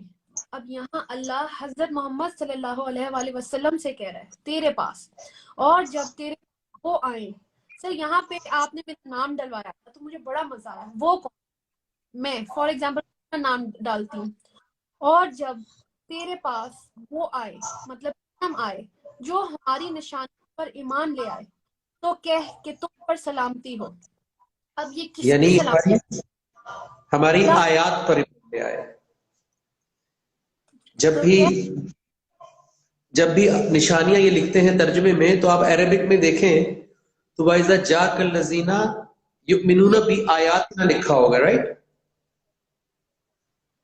[SPEAKER 1] اب یہاں اللہ حضرت محمد صلی اللہ علیہ وآلہ وسلم سے کہہ رہا ہے تیرے پاس، اور جب تیرے وہ آئیں. سر یہاں پہ آپ نے میرا نام ڈلوایا تھا تو مجھے بڑا مزہ آیا. وہ کون؟ میں فار ایگزامپل نام ڈالتی ہوں. اور جب تیرے پاس وہ آئے، مطلب ہم آئے جو ہماری نشانی پر ایمان لے آئے، تو کہہ کہ تم پر سلامتی ہو. اب یہ کس
[SPEAKER 2] یعنی
[SPEAKER 1] کی سلامتی؟
[SPEAKER 2] ہماری آیات پر ایمان لے آئے. جب بھی نشانیاں یہ لکھتے ہیں ترجمے میں تو آپ عربک میں دیکھیں تو وَإِذَا جَاءَكَ الَّذِينَ يُؤْمِنُونَ بِآيَاتِنَا لکھا ہوگا، رائٹ؟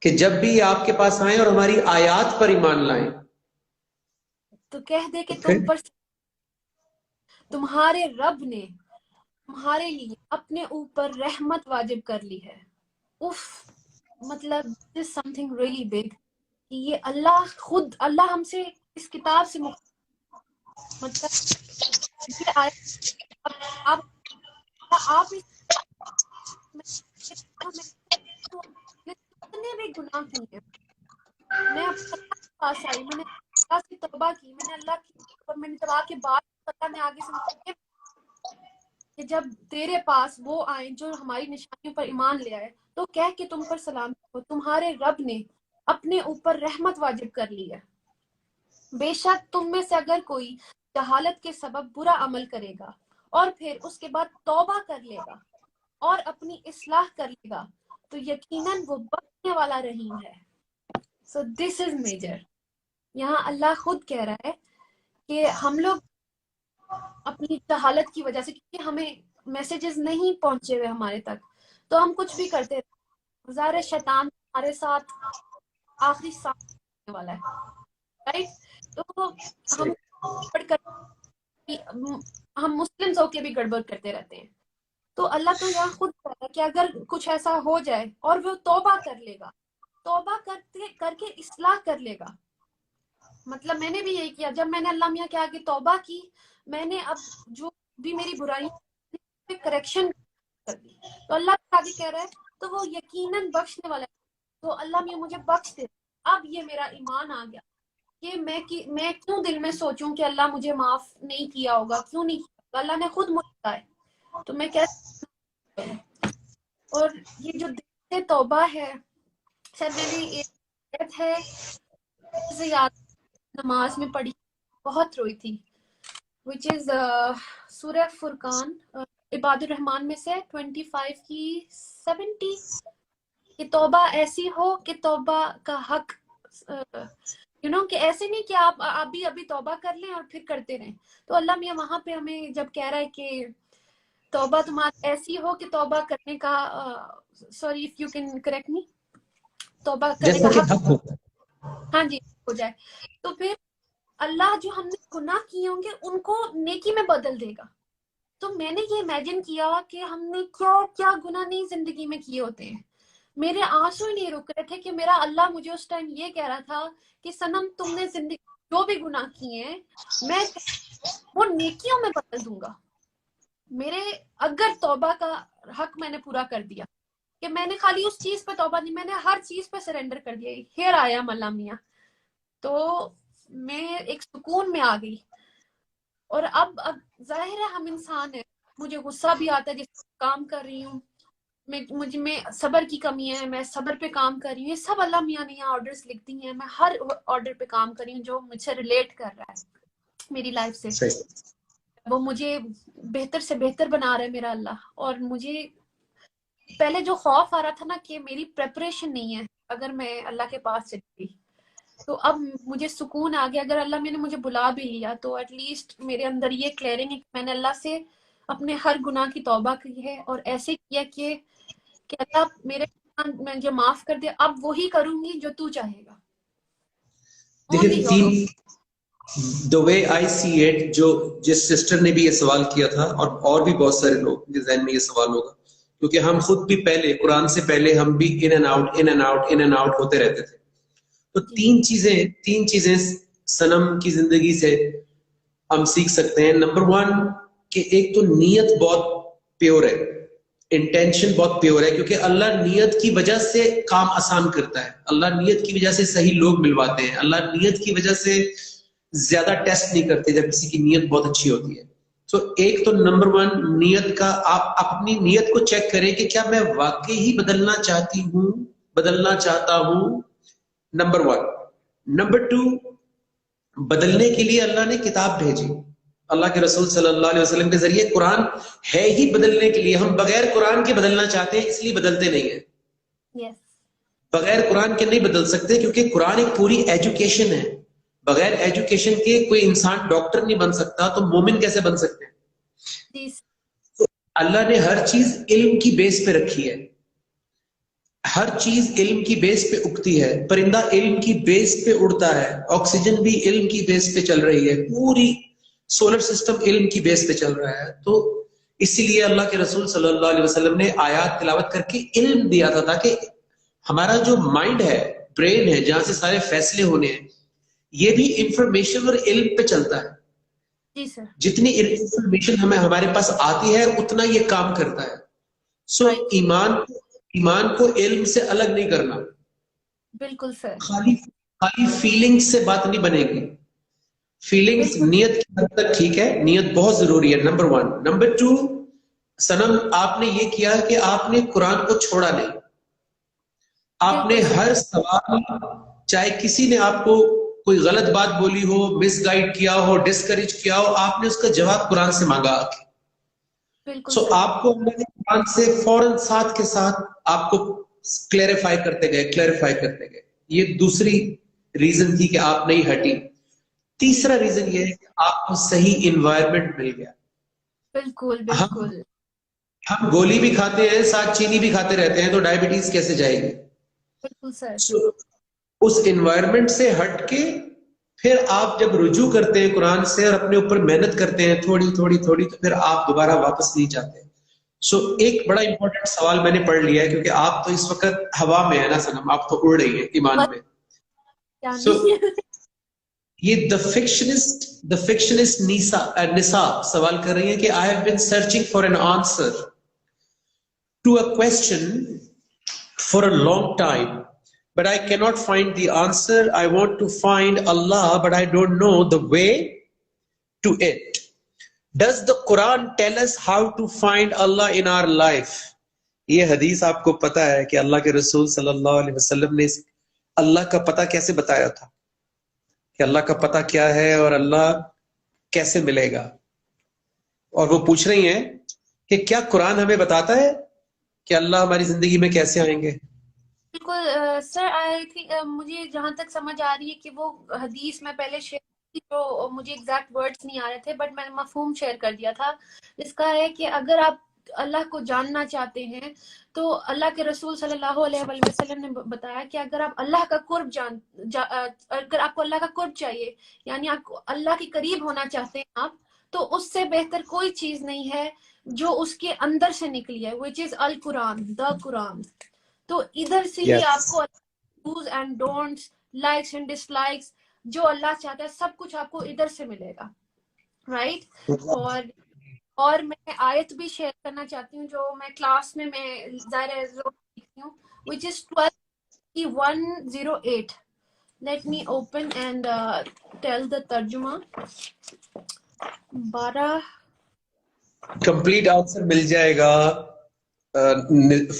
[SPEAKER 2] کہ جب بھی آپ کے پاس آئیں اور ہماری آیات پر ایمان لائیں
[SPEAKER 1] تو کہہ دے کہ
[SPEAKER 2] پھر
[SPEAKER 1] تمہارے رب نے تمہارے لیے اپنے اوپر رحمت واجب کر لی ہے. اف، مطلب this is something really big کہ یہ اللہ ہم سے اس کتاب سے مطلب یہ آیا آپ کتنے بھی گناہ کیے. میں اپنے اللہ کے پاس آئی، میں نے اللہ سے توبہ کی، میں نے اللہ کی، اور میں نے جب آ کے بات اللہ نے آگے سے کہ جب تیرے پاس وہ آئے جو ہماری نشانیوں پر ایمان لے آئے تو کہہ کہ تم پر سلام ہو، تمہارے رب نے اپنے اوپر رحمت واجب کر لی ہے. بے شک تم میں سے اگر کوئی جہالت کے سبب برا عمل کرے گا اور پھر اس کے بعد توبہ کر لے گا اور اپنی اصلاح کر لے گا تو یقیناً وہ بخشنے والا رحیم ہے. سو دس از میجر. یہاں اللہ خود کہہ رہا ہے کہ ہم لوگ اپنی جہالت کی وجہ سے، کیونکہ ہمیں میسیجز نہیں پہنچے ہوئے ہمارے تک، تو ہم کچھ بھی کرتے رہتے. ظاہر شیطان ہمارے ساتھ آخری سانس لینے والا ہے، رائٹ؟ تو ہم مسلمز ہو کے بھی گڑبڑ کرتے رہتے ہیں. تو اللہ تو یہاں خود کہہ رہا ہے کہ اگر کچھ ایسا ہو جائے اور وہ توبہ کر لے گا، توبہ کر کے اصلاح کر لے گا. مطلب میں نے بھی یہی کیا، جب میں نے اللہ میاں کے آگے توبہ کی، میں نے اب جو بھی میری برائی کریکشن کر دی، تو اللہ کے آگے کہہ رہا ہے تو وہ یقیناً بخشنے والا ہے. تو اللہ میاں مجھے بخش دے. اب یہ میرا ایمان آ گیا کہ میں کیوں دل میں سوچوں کہ اللہ مجھے معاف نہیں کیا ہوگا، کیوں نہیں کیا ہوگا. اللہ نے خود مجھے کہا ہے تو میں کیسے. اور یہ جو دل سے توبہ ہے، شاید میں نے ایک آیت ہے سے یاد نماز میں پڑھی، بہت روئی تھی، which is سورہ فرقان عباد الرحمن میں سے 25 کی 70 کہ توبہ ایسی ہو کہ توبہ کا حق کہ ایسے نہیں کہ آپ ابھی توبہ کر لیں اور پھر کرتے رہیں. تو اللہ میاں وہاں پہ ہمیں جب کہہ رہا ہے کہ توبہ تمہاری ایسی ہو کہ توبہ کرنے کا sorry if you can correct me, توبہ کرنے کا حق ہاں جی ہو جائے، تو پھر اللہ جو ہم نے گناہ کیے ہوں گے ان کو نیکی میں بدل دے گا. تو میں نے یہ امیجن کیا کہ ہم نے کیا کیا گناہ نہیں زندگی میں کیے ہوتے ہیں. میرے آنسو ہی نہیں رک رہے تھے کہ میرا اللہ مجھے اس ٹائم یہ کہہ رہا تھا کہ صنم تم نے زندگی جو بھی گناہ کیے ہیں میں وہ نیکیوں میں بدل دوں گا. میرے اگر توبہ کا حق میں نے پورا کر دیا کہ میں نے خالی اس چیز پہ توبہ نہیں، میں نے ہر چیز پہ سرنڈر کر دیا. ہیر آیا ملا میاں، تو میں ایک سکون میں آ گئی. اور اب ظاہر ہے ہم انسان ہیں، مجھے غصہ بھی آتا ہے جس کام کر رہی ہوں، میں صبر کی کمی ہے، میں صبر پہ کام کر رہی ہوں. یہ سب اللہ میاں نے یہاں آرڈرز لکھ دی ہیں. میں ہر آرڈر پہ کام کر رہی ہوں جو مجھ سے ریلیٹ کر رہا ہے میری لائف سے. وہ مجھے بہتر سے بہتر بنا رہا ہے میرا اللہ. اور مجھے پہلے جو خوف آ رہا تھا نا کہ میری پریپریشن نہیں ہے اگر میں اللہ کے پاس چلی گئی، تو اب مجھے سکون آ گیا. اگر اللہ میں نے مجھے بلا بھی لیا تو ایٹ لیسٹ میرے اندر یہ کلیئرنگ ہے کہ میں نے اللہ سے اپنے ہر گناہ کی توبہ کی ہے اور ایسے کیا کہ اللہ میرے مجھے معاف کر دے. اب وہی کروں گی جو تو چاہے گا.
[SPEAKER 2] دیکھیں the way I see it، جو جس سسٹر نے بھی یہ سوال کیا تھا اور بھی بہت سارے لوگ کے ذہن میں یہ سوال ہوگا، کیونکہ ہم خود بھی پہلے قرآن سے پہلے ہم بھی ان اینڈ آؤٹ ہوتے رہتے تھے. تو تین چیزیں صنم کی زندگی سے ہم سیکھ سکتے ہیں. نمبر 1 کہ ایک تو نیت بہت پیور ہے، انٹینشن بہت پیور ہے، کیونکہ اللہ نیت کی وجہ سے کام آسان کرتا ہے. اللہ نیت کی وجہ سے صحیح لوگ ملواتے ہیں. اللہ نیت کی وجہ سے زیادہ ٹیسٹ نہیں کرتے جب کسی کی نیت بہت اچھی ہوتی ہے. تو ایک تو نمبر 1 نیت کا، آپ اپنی نیت کو چیک کریں کہ کیا میں واقعی ہی بدلنا چاہتا ہوں. نمبر 1. نمبر 2، بدلنے کے لیے اللہ نے کتاب بھیجی. اللہ کے رسول صلی اللہ علیہ وسلم کے ذریعے قرآن ہے ہی بدلنے کے لیے. ہم بغیر قرآن کے بدلنا چاہتے ہیں اس لیے بدلتے نہیں ہیں.
[SPEAKER 1] یس.
[SPEAKER 2] بغیر قرآن کے نہیں بدل سکتے کیونکہ قرآن ایک پوری ایجوکیشن ہے. بغیر ایجوکیشن کے کوئی انسان ڈاکٹر نہیں بن سکتا تو مومن کیسے بن سکتے ہیں؟
[SPEAKER 1] جی.
[SPEAKER 2] تو اللہ نے ہر چیز علم کی بیس پہ رکھی ہے. ہر چیز علم کی بیس پہ اگتی ہے. پرندہ علم کی بیس پہ اڑتا ہے. آکسیجن بھی علم کی بیس پہ چل رہی ہے. پوری سولر سسٹم علم کی بیس پہ چل رہا ہے. تو اسی لیے اللہ کے رسول صلی اللہ علیہ وسلم نے آیات تلاوت کر کے علم دیا تھا تاکہ ہمارا جو مائنڈ ہے، برین ہے، جہاں سے سارے فیصلے ہونے ہیں، یہ بھی انفارمیشن اور علم پہ چلتا ہے.
[SPEAKER 1] جی سر.
[SPEAKER 2] جتنی انفارمیشن ہمارے پاس آتی ہے اتنا یہ کام کرتا ہے. سو ایمان کو علم سے الگ نہیں کرنا.
[SPEAKER 1] بالکل سر.
[SPEAKER 2] خالی فیلنگز سے بات نہیں بنے گی. فیلنگز نیت کی حد تک ٹھیک ہے، نیت بہت ضروری ہے، نمبر 1. نمبر 2، سنم آپ نے یہ کیا کہ آپ نے قرآن کو چھوڑا نہیں. آپ نے ہر سوال، چاہے کسی نے آپ کو کوئی غلط بات بولی ہو، مس گائیڈ کیا ہو، ڈسکریج کیا ہو، آپ نے اس کا جواب قرآن سے مانگا. سو آپ کو اللہ نے قرآن سے فوراً ساتھ کے ساتھ آپ کو کلیریفائی کرتے گئے. یہ دوسری ریزن تھی کہ آپ نہیں ہٹی. تیسرا ریزن یہ ہے کہ آپ کو صحیح انوائرمنٹ مل گیا.
[SPEAKER 1] بالکل بالکل.
[SPEAKER 2] ہم گولی بھی کھاتے ہیں، ساتھ چینی بھی کھاتے رہتے ہیں، تو ڈائبٹیز کیسے جائے گی؟
[SPEAKER 1] بالکل سر.
[SPEAKER 2] اس انوائرمنٹ سے ہٹ کے پھر آپ جب رجوع کرتے ہیں قرآن سے اور اپنے اوپر محنت کرتے ہیں تھوڑی تھوڑی تھوڑی، تو پھر آپ دوبارہ واپس نہیں جاتے. سو ایک بڑا امپورٹنٹ سوال میں نے پڑھ لیا ہے کیونکہ آپ تو اس وقت ہوا میں ہے نا سنم، آپ تو اڑ رہی ہیں ایمان میں. سو یہ دا فکشنسٹ نساء سوال کر رہی ہیں کہ I have been searching for an answer to a question for a long time, but I cannot find the answer. I want to find Allah, but I don't know the way to it. Does the Quran tell us how to find Allah in our life? یہ حدیث آپ کو پتا ہے کہ اللہ کے رسول صلی اللہ علیہ وسلم نے اللہ کا پتہ کیسے بتایا تھا کہ اللہ کا پتہ کیا ہے اور اللہ کیسے ملے گا. اور وہ پوچھ رہی ہیں کہ کیا قرآن ہمیں بتاتا ہے کہ اللہ ہماری زندگی میں کیسے آئیں گے؟
[SPEAKER 1] بالکل سر. آئی تھنک مجھے جہاں تک سمجھ آ رہی ہے کہ وہ حدیث میں پہلے شیئر کی، جو مجھے ایگزیکٹ ورڈز نہیں آ رہے تھے بٹ میں نے مفہوم شیئر کر دیا تھا. اس کا ہے کہ اگر آپ اللہ کو جاننا چاہتے ہیں تو اللہ کے رسول صلی اللہ علیہ وسلم نے بتایا کہ اگر آپ اللہ کا قرب اگر آپ کو اللہ کا قرب چاہیے، یعنی آپ کو اللہ کے قریب ہونا چاہتے ہیں آپ، تو اس سے بہتر کوئی چیز نہیں ہے جو اس کے اندر سے نکلی ہے، which is القرآن، دا قرآن. تو ادھر سے ہی آپ کو dos and don'ts, likes and dislikes, جو اللہ چاہتا ہے سب کچھ آپ کو ادھر سے ملے گا، رائٹ. اور میں آیت بھی شیئر کرنا چاہتی ہوں جو میں کلاس میں ظاہر لکھتی ہوں، which is 12:108. Let me open and tell the ترجمہ. 12
[SPEAKER 2] کمپلیٹ آنسر مل جائے گا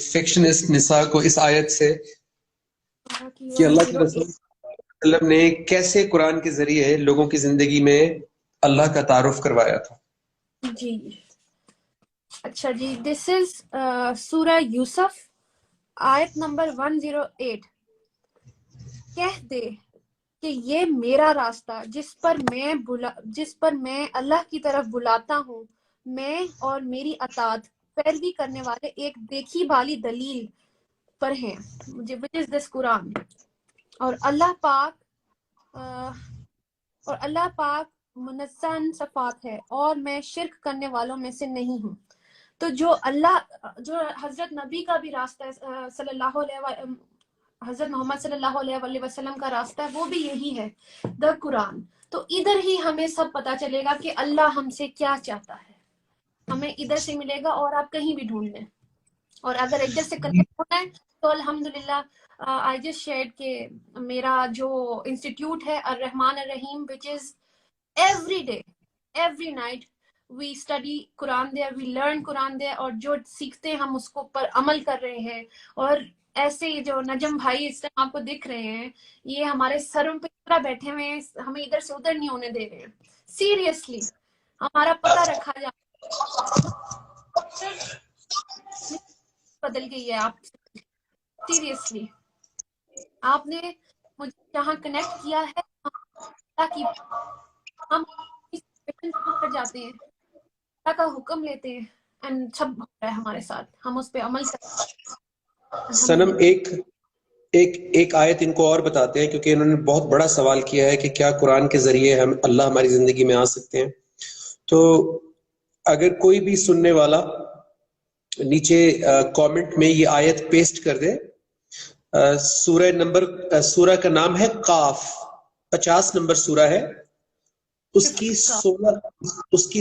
[SPEAKER 2] فکشنسٹ نساء کو اس آیت سے کہ اللہ کے رسول صلی اللہ علیہ وسلم نے کیسے قرآن کے ذریعے لوگوں کی زندگی میں اللہ کا تعارف کروایا تھا.
[SPEAKER 1] جی اچھا جی. دس از سورہ یوسف آیت نمبر 108. کہہ دے کہ یہ میرا راستہ جس پر میں اللہ کی طرف بلاتا ہوں، میں اور میری اطاعت پیروی کرنے والے ایک دیکھی بھالی دلیل پر ہیں، which is this قرآن. اور اللہ پاک منزہ صفات ہے اور میں شرک کرنے والوں میں سے نہیں ہوں. تو جو حضرت نبی کا بھی راستہ ہے، حضرت محمد صلی اللہ علیہ وسلم کا راستہ ہے، وہ بھی یہی ہے، دا قرآن. تو ادھر ہی ہمیں سب پتا چلے گا کہ اللہ ہم سے کیا چاہتا ہے، ہمیں ادھر سے ملے گا اور آپ کہیں بھی ڈھونڈ لیں. اور اگر ادھر سے کنیکٹ ہونا ہے تو الحمدللہ I just shared کہ میرا جو انسٹیٹیوٹ ہے الرحمن الرحیم، which is every day, every night we study Quran there, we learn Quran there، اور جو سیکھتے ہیں ہم اس کو پر عمل کر رہے ہیں. اور ایسے جو نجم بھائی اس ٹائم آپ کو دکھ رہے ہیں، یہ ہمارے سروں پہ اتنا بیٹھے ہوئے ہیں، ہمیں ادھر سے ادھر نہیں ہونے دے رہے ہیں. سیریسلی ہمارا پتہ رکھا جائے. بدل گئی ہے آپ سیریسلی. آپ نے مجھے جہاں کنیکٹ کیا ہے تاکہ ہم پر جاتے ہیں, اللہ کا حکم لیتے ہیں, اینڈ سب ہو رہا ہے ہمارے ساتھ, ہم اس پہ عمل کرتے ہیں.
[SPEAKER 2] سنم ایک آیت ان کو اور بتاتے ہیں, کیونکہ انہوں نے بہت بڑا سوال کیا ہے کہ کیا قرآن کے ذریعے ہم اللہ ہماری زندگی میں آ سکتے ہیں. تو اگر کوئی بھی سننے والا نیچے کامنٹ میں یہ آیت پیسٹ کر دے. سورہ کا نام ہے قاف, 50 نمبر سورہ ہے, اس کی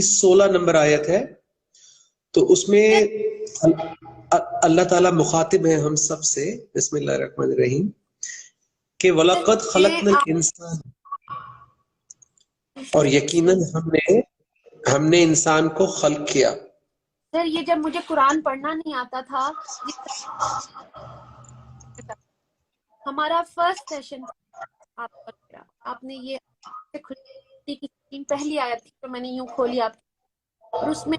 [SPEAKER 2] 16 نمبر آیت ہے. تو اس میں اللہ تعالیٰ مخاطب ہے ہم سب سے, بسم اللہ الرحمن الرحیم, کہ وَلَقَدْ خَلَقْنَا الْإِنسَانَ, اور یقیناً ہم نے انسان کو خلق کیا.
[SPEAKER 1] سر یہ جب مجھے قرآن پڑھنا نہیں آتا تھا, ہمارا فرسٹ سیشن آپ نے یہ پہلی آیت تھی تو میں نے یوں کھولی آپ کی, اور اس میں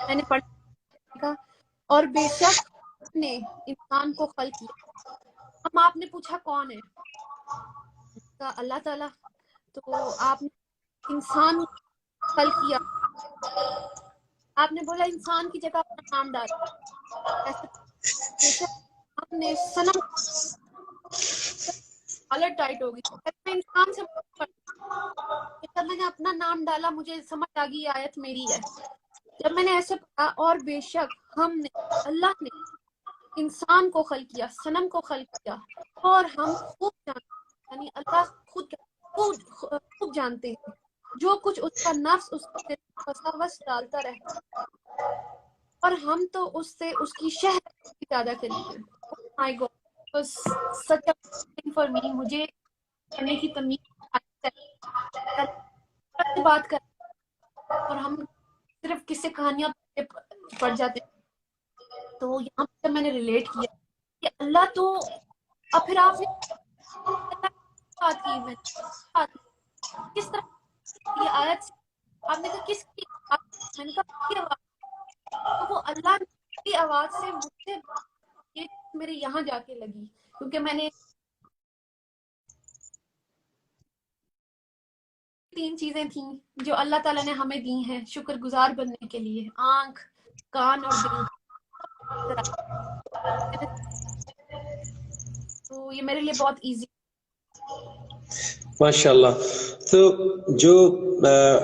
[SPEAKER 1] میں نے پڑھا اور بے شک نے انسان کو خلق کیا. ہم آپ نے پوچھا کون ہے, اللہ تعالیٰ. تو آپ نے انسان خلق کیا, آپ نے بولا انسان کی جگہ اپنا نام ڈالا. بے شک آپ نے صنم حالت ٹائٹ ہو گئی. میں انسان سے میں نے اپنا نام ڈالا, مجھے سمجھ آ گئی آیت میری ہے. جب میں نے ایسے پڑھا اور بے شک ہم نے اللہ نے انسان کو خلق کیا, صنم کو خلق کیا, اور ہم خوب جانتے ہیں, یعنی اللہ خوب جانتے ہیں جو کچھ اس کا نفس اس کے وسوس ڈالتا رہتا, اور ہم تو اس سے اس کی شہد زیادہ قریب ہیں. My God, such a for me. مجھے پڑھنے کی تمیز بات کر, اور ہم صرف کسی کہانیاں پڑھ جاتے ہیں. تو یہاں پہ میں نے ریلیٹ کیا کہ اللہ تو, اور پھر آپ نے بات کی, میں کس طرح یہ آیت سے آپ نے کہا کس کی, میں نے کہا کی آواز, تو وہ اللہ کی آواز سے مجھ سے یہ میرے یہاں جا کے لگی, کیونکہ میں نے 3 چیزیں تھیں جو اللہ تعالیٰ نے ہمیں دی ہیں شکر گزار بننے کے لیے, آنکھ, کان اور دل. تو یہ میرے لیے بہت ایزی.
[SPEAKER 2] ماشاء اللہ. تو جو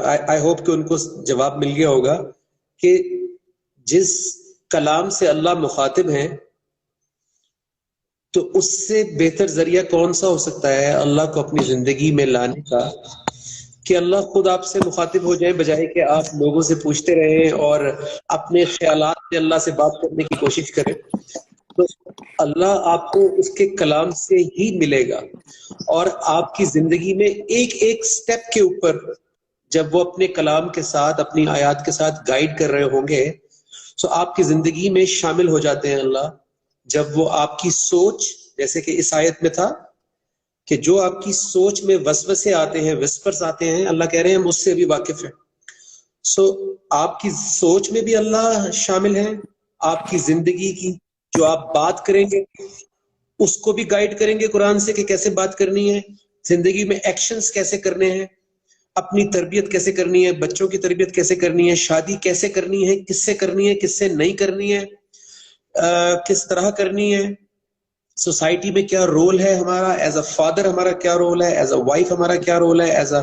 [SPEAKER 2] آئی ہوپ کہ ان کو جواب مل گیا ہوگا کہ جس کلام سے اللہ مخاطب ہیں, تو اس سے بہتر ذریعہ کون سا ہو سکتا ہے اللہ کو اپنی زندگی میں لانے کا, کہ اللہ خود آپ سے مخاطب ہو جائے, بجائے کہ آپ لوگوں سے پوچھتے رہیں اور اپنے خیالات میں اللہ سے بات کرنے کی کوشش کریں. تو اللہ آپ کو اس کے کلام سے ہی ملے گا, اور آپ کی زندگی میں ایک ایک سٹیپ کے اوپر جب وہ اپنے کلام کے ساتھ, اپنی آیات کے ساتھ گائیڈ کر رہے ہوں گے, تو آپ کی زندگی میں شامل ہو جاتے ہیں اللہ. جب وہ آپ کی سوچ, جیسے کہ اس آیت میں تھا کہ جو آپ کی سوچ میں وسوسے آتے ہیں, وسپرز آتے ہیں, اللہ کہہ رہے ہیں ہم اس سے بھی واقف ہیں. سو آپ کی سوچ میں بھی اللہ شامل ہے, آپ کی زندگی کی جو آپ بات کریں گے اس کو بھی گائیڈ کریں گے قرآن سے کہ کیسے بات کرنی ہے, زندگی میں ایکشنز کیسے کرنے ہیں, اپنی تربیت کیسے کرنی ہے, بچوں کی تربیت کیسے کرنی ہے, شادی کیسے کرنی ہے, کس سے کرنی ہے, کس سے نہیں کرنی ہے, کس طرح کرنی ہے, سوسائٹی میں کیا رول ہے ہمارا, ایز اے فادر ہمارا کیا رول ہے, ایز اے وائف ہمارا کیا رول ہے, ایز اے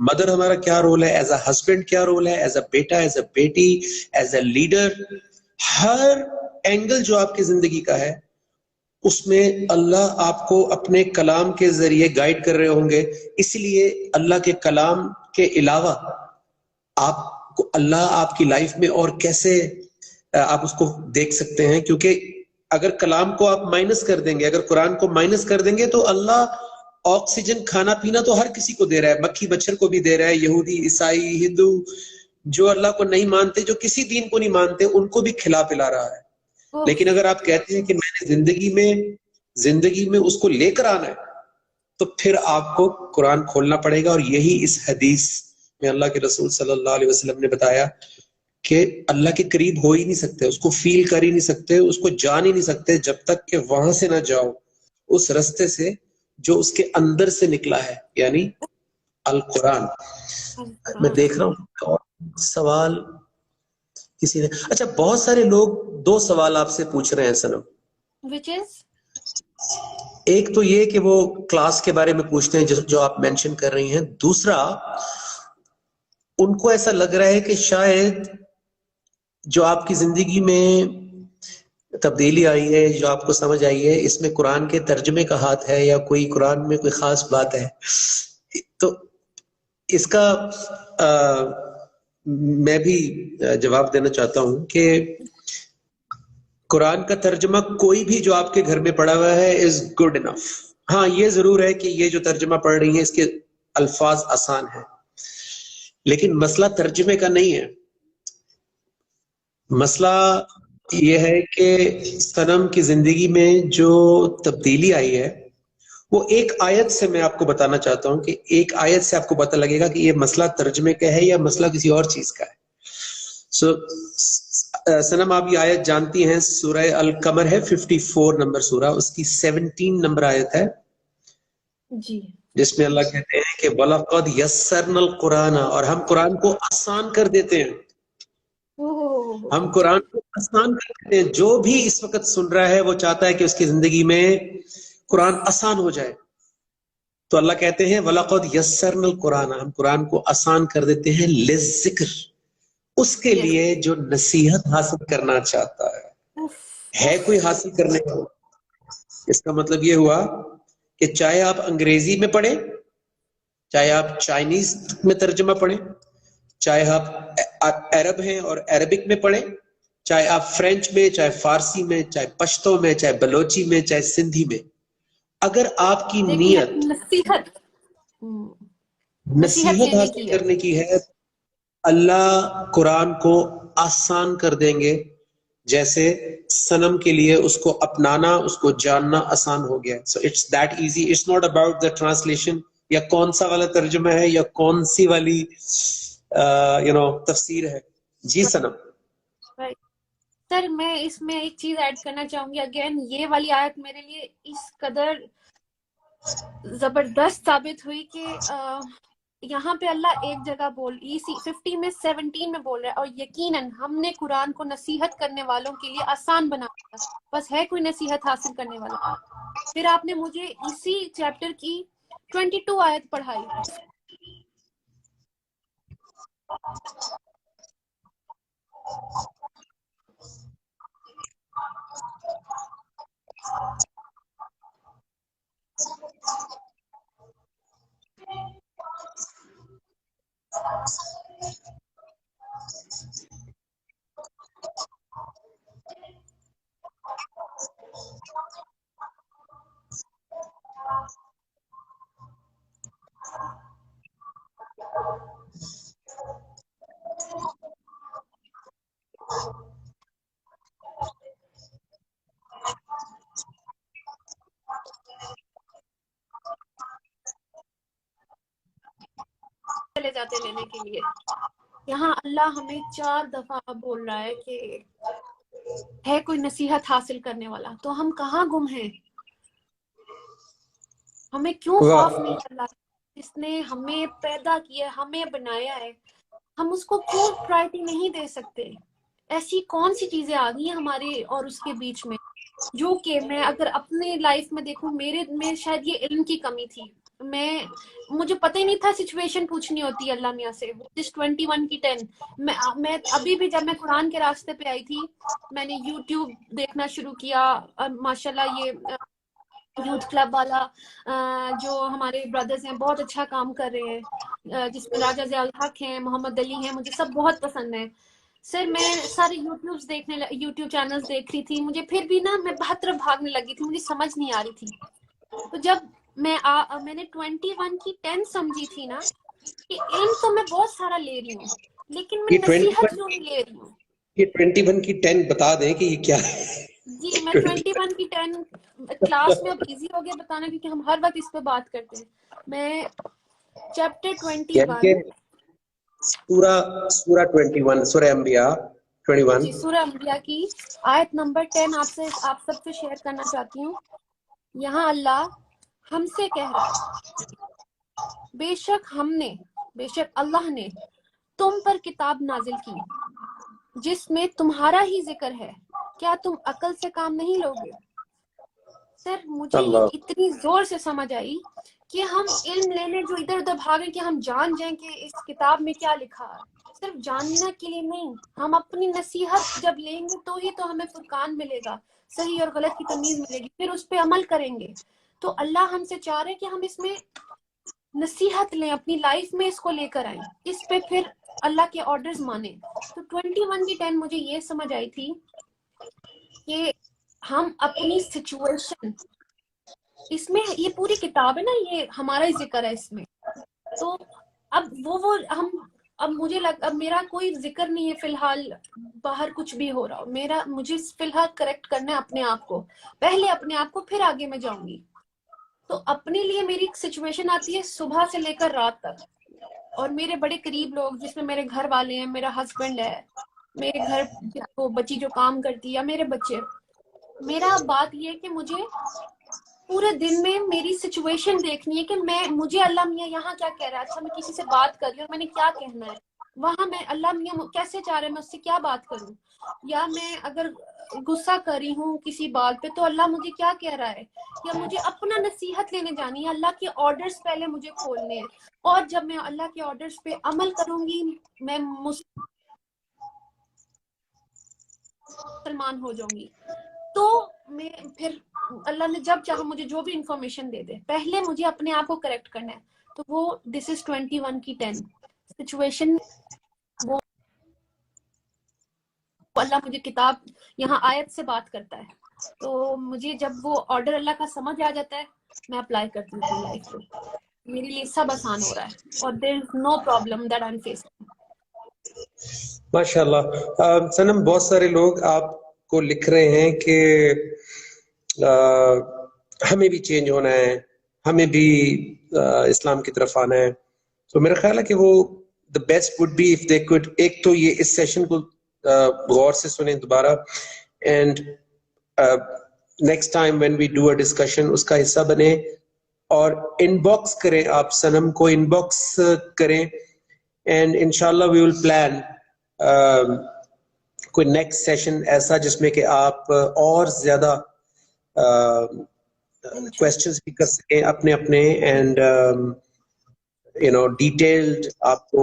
[SPEAKER 2] مدر ہمارا کیا رول ہے, ایز اے ہسبینڈ کیا رول ہے, ایز اے بیٹا, ایز اے بیٹی, ایز اے لیڈر. ہر اینگل جو آپ کی زندگی کا ہے اس میں اللہ آپ کو اپنے کلام کے ذریعے گائیڈ کر رہے ہوں گے. اس لیے اللہ کے کلام کے علاوہ آپ کو اللہ آپ کی لائف میں اور کیسے آپ اس کو دیکھ سکتے ہیں, کیونکہ اگر کلام کو آپ مائنس کر دیں گے, اگر قرآن کو مائنس کر دیں گے, تو اللہ آکسیجن, کھانا پینا تو ہر کسی کو دے رہا ہے, مکھی مچھر کو بھی دے رہا ہے, یہودی, عیسائی, ہندو, جو اللہ کو نہیں مانتے, جو کسی دین کو نہیں مانتے, ان کو بھی کھلا پلا رہا ہے. لیکن اگر آپ کہتے ہیں کہ میں نے زندگی میں اس کو لے کر آنا ہے, تو پھر آپ کو قرآن کھولنا پڑے گا, اور یہی اس حدیث میں اللہ کے رسول صلی اللہ علیہ وسلم نے بتایا کہ اللہ کے قریب ہو ہی نہیں سکتے، اس کو فیل کر ہی نہیں سکتے، اس کو جان ہی نہیں سکتے جب تک کہ وہاں سے نہ جاؤ، اس رستے سے جو اس کے اندر سے نکلا ہے، یعنی القرآن۔ میں دیکھ رہا ہوں سوال کسی نے، اچھا بہت سارے لوگ دو سوال آپ سے پوچھ رہے ہیں سنم،
[SPEAKER 1] which is
[SPEAKER 2] ایک تو یہ کہ وہ کلاس کے بارے میں پوچھتے ہیں جو آپ مینشن کر رہی ہیں، دوسرا ان کو ایسا لگ رہا ہے کہ شاید جو آپ کی زندگی میں تبدیلی آئی ہے، جو آپ کو سمجھ آئی ہے، اس میں قرآن کے ترجمے کا ہاتھ ہے یا کوئی قرآن میں کوئی خاص بات ہے۔ تو اس کا میں بھی جواب دینا چاہتا ہوں کہ قرآن کا ترجمہ کوئی بھی جو آپ کے گھر میں پڑا ہوا ہے از گڈ انف۔ ہاں یہ ضرور ہے کہ یہ جو ترجمہ پڑھ رہی ہیں اس کے الفاظ آسان ہیں، لیکن مسئلہ ترجمے کا نہیں ہے، مسئلہ یہ ہے کہ صنم کی زندگی میں جو تبدیلی آئی ہے وہ ایک آیت سے، میں آپ کو بتانا چاہتا ہوں کہ ایک آیت سے آپ کو پتہ لگے گا کہ یہ مسئلہ ترجمے کا ہے یا مسئلہ کسی اور چیز کا ہے۔ صنم آپ یہ آیت جانتی ہیں، سورہ القمر ہے 54 نمبر سورہ، اس کی 17 نمبر آیت ہے
[SPEAKER 1] جی،
[SPEAKER 2] جس میں اللہ کہتے ہیں کہ وَلَقَدْ يَسَّرْنَا الْقُرْآنَ، اور ہم قرآن کو آسان کر دیتے ہیں، ہم قرآن کو آسان کر دیتے ہیں۔ جو بھی اس وقت سن رہا ہے وہ چاہتا ہے کہ اس کی زندگی میں قرآن آسان ہو جائے، تو اللہ کہتے ہیں وَلَقَدْ يَسَّرْنَا الْقُرْآنَ، ہم قرآن کو آسان کر دیتے ہیں لِلذِّکْر، اس کے لیے جو نصیحت حاصل کرنا چاہتا ہے کوئی حاصل کرنے کا۔ اس کا مطلب یہ ہوا کہ چاہے آپ انگریزی میں پڑھیں، چاہے آپ چائنیز میں ترجمہ پڑھیں، چاہے آپ عرب ہیں اور عربک میں پڑھیں، چاہے آپ فرینچ میں، چاہے فارسی میں، چاہے پشتو میں، چاہے بلوچی میں، چاہے سندھی میں، اگر آپ کی نیت نصیحت حاصل کرنے کی ہے، اللہ قرآن کو آسان کر دیں گے، جیسے صنم کے لیے اس کو اپنانا، اس کو جاننا آسان ہو گیا۔ So it's that easy. It's not about the translation یا کون سا والا ترجمہ ہے یا کون سی والی تفسیر ہے۔ جی صنم۔
[SPEAKER 1] سر میں اس میں ایک چیز ایڈ کرنا چاہوں گی، اگین یہ والی آیت میرے لیے اس قدر زبردست ثابت ہوئی کہ یہاں پہ اللہ ایک جگہ 50 میں 17 میں بول رہا ہے، اور یقیناً ہم نے قرآن کو نصیحت کرنے والوں کے لیے آسان بنا دیا، بس ہے کوئی نصیحت حاصل کرنے والا۔ پھر آپ نے مجھے اسی چیپٹر کی 22 آیت پڑھائی، چلے جاتے لینے کے لیے۔ یہاں اللہ ہمیں 4 دفعہ بول رہا ہے کہ ہے کوئی نصیحت حاصل کرنے والا، تو ہم کہاں گم ہیں؟ ہمیں کیوں خوف نہیں اللہ جس نے ہمیں پیدا کیا، ہمیں بنایا ہے، ہم اس کو کیوں پرائرٹی نہیں دے سکتے؟ ایسی کون سی چیزیں آ گئی ہیں ہمارے اور اس کے بیچ میں، جو کہ میں اگر اپنے لائف میں دیکھوں، میرے میں شاید یہ علم کی کمی تھی، مجھے پتہ ہی نہیں تھا سچویشن پوچھنی ہوتی ہے اللہ میاں سے۔ 21 کی 10 میں ابھی بھی جب میں قرآن کے راستے پہ آئی تھی، میں نے یوٹیوب دیکھنا شروع کیا، ماشاءاللہ یہ یوتھ کلب والا جو ہمارے بردرز ہیں بہت اچھا کام کر رہے ہیں، جس میں راجہ ضیاء الحق ہیں، محمد علی ہیں، مجھے سب بہت پسند ہیں۔ سر میں سارے یوٹیوب چینلز دیکھ رہی تھی، مجھے پھر بھی میں بہت طرف بھاگنے لگی تھی، مجھے سمجھ نہیں آ رہی تھی۔ تو جب میں نے 21 کی 10 سمجھی تھی نا، کہ علم تو میں بہت سارا لے رہی ہوں، لیکن میں نصیحت کیوں نہیں لے رہی ہوں؟
[SPEAKER 2] یہ 21 کی 10 بتا دیں کہ یہ کیا ہے؟
[SPEAKER 1] جی میں 21 کی 10 کلاس میں اب ایزی ہو گیا بتانا، کیونکہ ہم ہر وقت اس پہ بات کرتے ہیں۔ میں چیپٹر 21
[SPEAKER 2] سورہ 21 سورہ انبیاء 21.
[SPEAKER 1] جی سورہ انبیاء کی آیت نمبر 10 آپ سب سے شیئر کرنا چاہتی ہوں. یہاں اللہ ہم سے کہہ رہا ہے، بے شک اللہ نے تم پر کتاب نازل کی جس میں تمہارا ہی ذکر ہے، کیا تم عقل سے کام نہیں لوگے؟ سر مجھے یہ
[SPEAKER 2] اللہ
[SPEAKER 1] اتنی زور سے سمجھ آئی کہ ہم علم لینے جو ادھر ادھر بھاگیں کہ ہم جان جائیں کہ اس کتاب میں کیا لکھا ہے، صرف جاننا کے لیے نہیں. ہم اپنی نصیحت جب لیں گے تو ہی تو ہمیں فرقان ملے گا، صحیح اور غلط کی تمیز ملے گی، پھر اس پہ عمل کریں گے. تو اللہ ہم سے چاہ رہے کہ ہم اس میں نصیحت لیں، اپنی لائف میں اس کو لے کر آئیں، اس پہ پھر اللہ کے آرڈرز مانیں. تو 21 کی 10 مجھے یہ سمجھ آئی تھی کہ ہم اپنی سچویشن، اس میں یہ پوری کتاب ہے نا، یہ ہمارا ہی ذکر ہے اس میں. تو اب وہ ہم اب اب میرا کوئی ذکر نہیں ہے فی الحال باہر کچھ بھی ہو رہا ہو، مجھے فی الحال کریکٹ کرنا ہے اپنے آپ کو، پہلے اپنے آپ کو پھر آگے میں جاؤں گی. تو اپنے لیے میری ایک سچویشن آتی ہے صبح سے لے کر رات تک، اور میرے بڑے قریب لوگ جس میں میرے گھر والے ہیں، میرا ہسبینڈ ہے، میرے گھر کو بچی جو کام کرتی ہے، یا میرے بچے. میرا بات یہ ہے کہ مجھے پورے دن میں میری سچویشن دیکھنی ہے کہ مجھے اللہ میاں یہاں کیا کہہ رہا ہے. اچھا میں کسی سے بات کر رہی ہوں اور میں نے کیا کہنا ہے وہاں، میں اللہ میاں کیسے چاہ رہے ہیں میں اس سے کیا بات کروں، یا میں اگر غصہ کر رہی ہوں کسی بات پہ تو اللہ مجھے کیا کہہ رہا ہے، یا مجھے اپنا نصیحت لینے جانی ہے، اللہ کے آرڈرز پہلے مجھے کھولنے ہیں. اور جب میں اللہ کے آرڈرز پہ عمل کروں گی میں مسلمان ہو جاؤں گی. تو میں پھر اللہ نے جب چاہا مجھے جو بھی انفارمیشن دے دے، پہلے مجھے اپنے آپ کو کریکٹ کرنا ہے. تو وہ دس از 21 کی 10 سچویشن. وہ اللہ مجھے کتاب یہاں آیت سے بات کرتا ہے، تو مجھے جب وہ آرڈر اللہ کا سمجھ آ جاتا ہے میں اپلائی کرتی ہوں اپنی لائف پہ. میرے لیے سب آسان ہو رہا ہے اور there is no problem that I am facing.
[SPEAKER 2] ماشاء اللہ. سنم بہت سارے لوگ آپ کو لکھ رہے ہیں کہ ہمیں بھی چینج ہونا ہے، ہمیں بھی اسلام کی طرف آنا ہے. تو میرا خیال ہے کہ وہ the best would be if they could ایک تو یہ اس سیشن کو غور سے سنیں دوبارہ، and next time when we do a discussion اس کا حصہ بنیں اور ان باکس کریں، آپ سنم کو ان باکس کریں، اینڈ انشاءاللہ we will plan کوئی نیکسٹ سیشن ایسا جس میں کہ آپ اور زیادہ کویسچنز بھی کر سکیں اپنے اینڈ ڈیٹیلڈ آپ کو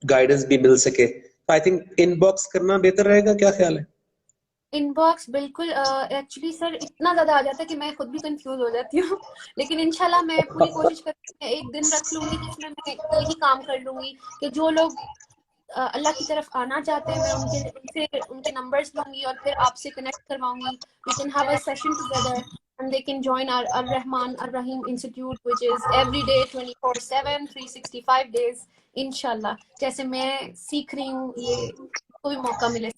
[SPEAKER 2] گائیڈنس بھی مل سکے. آئی تھنک ان باکس کرنا بہتر رہے گا، کیا خیال ہے؟
[SPEAKER 1] ان باکس بالکل. ایکچولی سر اتنا زیادہ آ جاتا ہے کہ میں خود بھی کنفیوز ہو جاتی ہوں، لیکن انشاءاللہ میں پوری کوشش کرتی ہوں، ایک دن رکھ لوں گی جس میں میں یہی کام کر لوں گی کہ جو لوگ اللہ کی طرف آنا چاہتے ہیں میں ان کے نمبرز لوں گی اور پھر آپ سے کنیکٹ کرواؤں گی. We can have a session together and they can join our Ar-Rahman Ar-Rahim Institute which is every day 24/7 365 days انشاءاللہ. جیسے میں سیکھ رہی ہوں، یہ کوئی موقع ملے.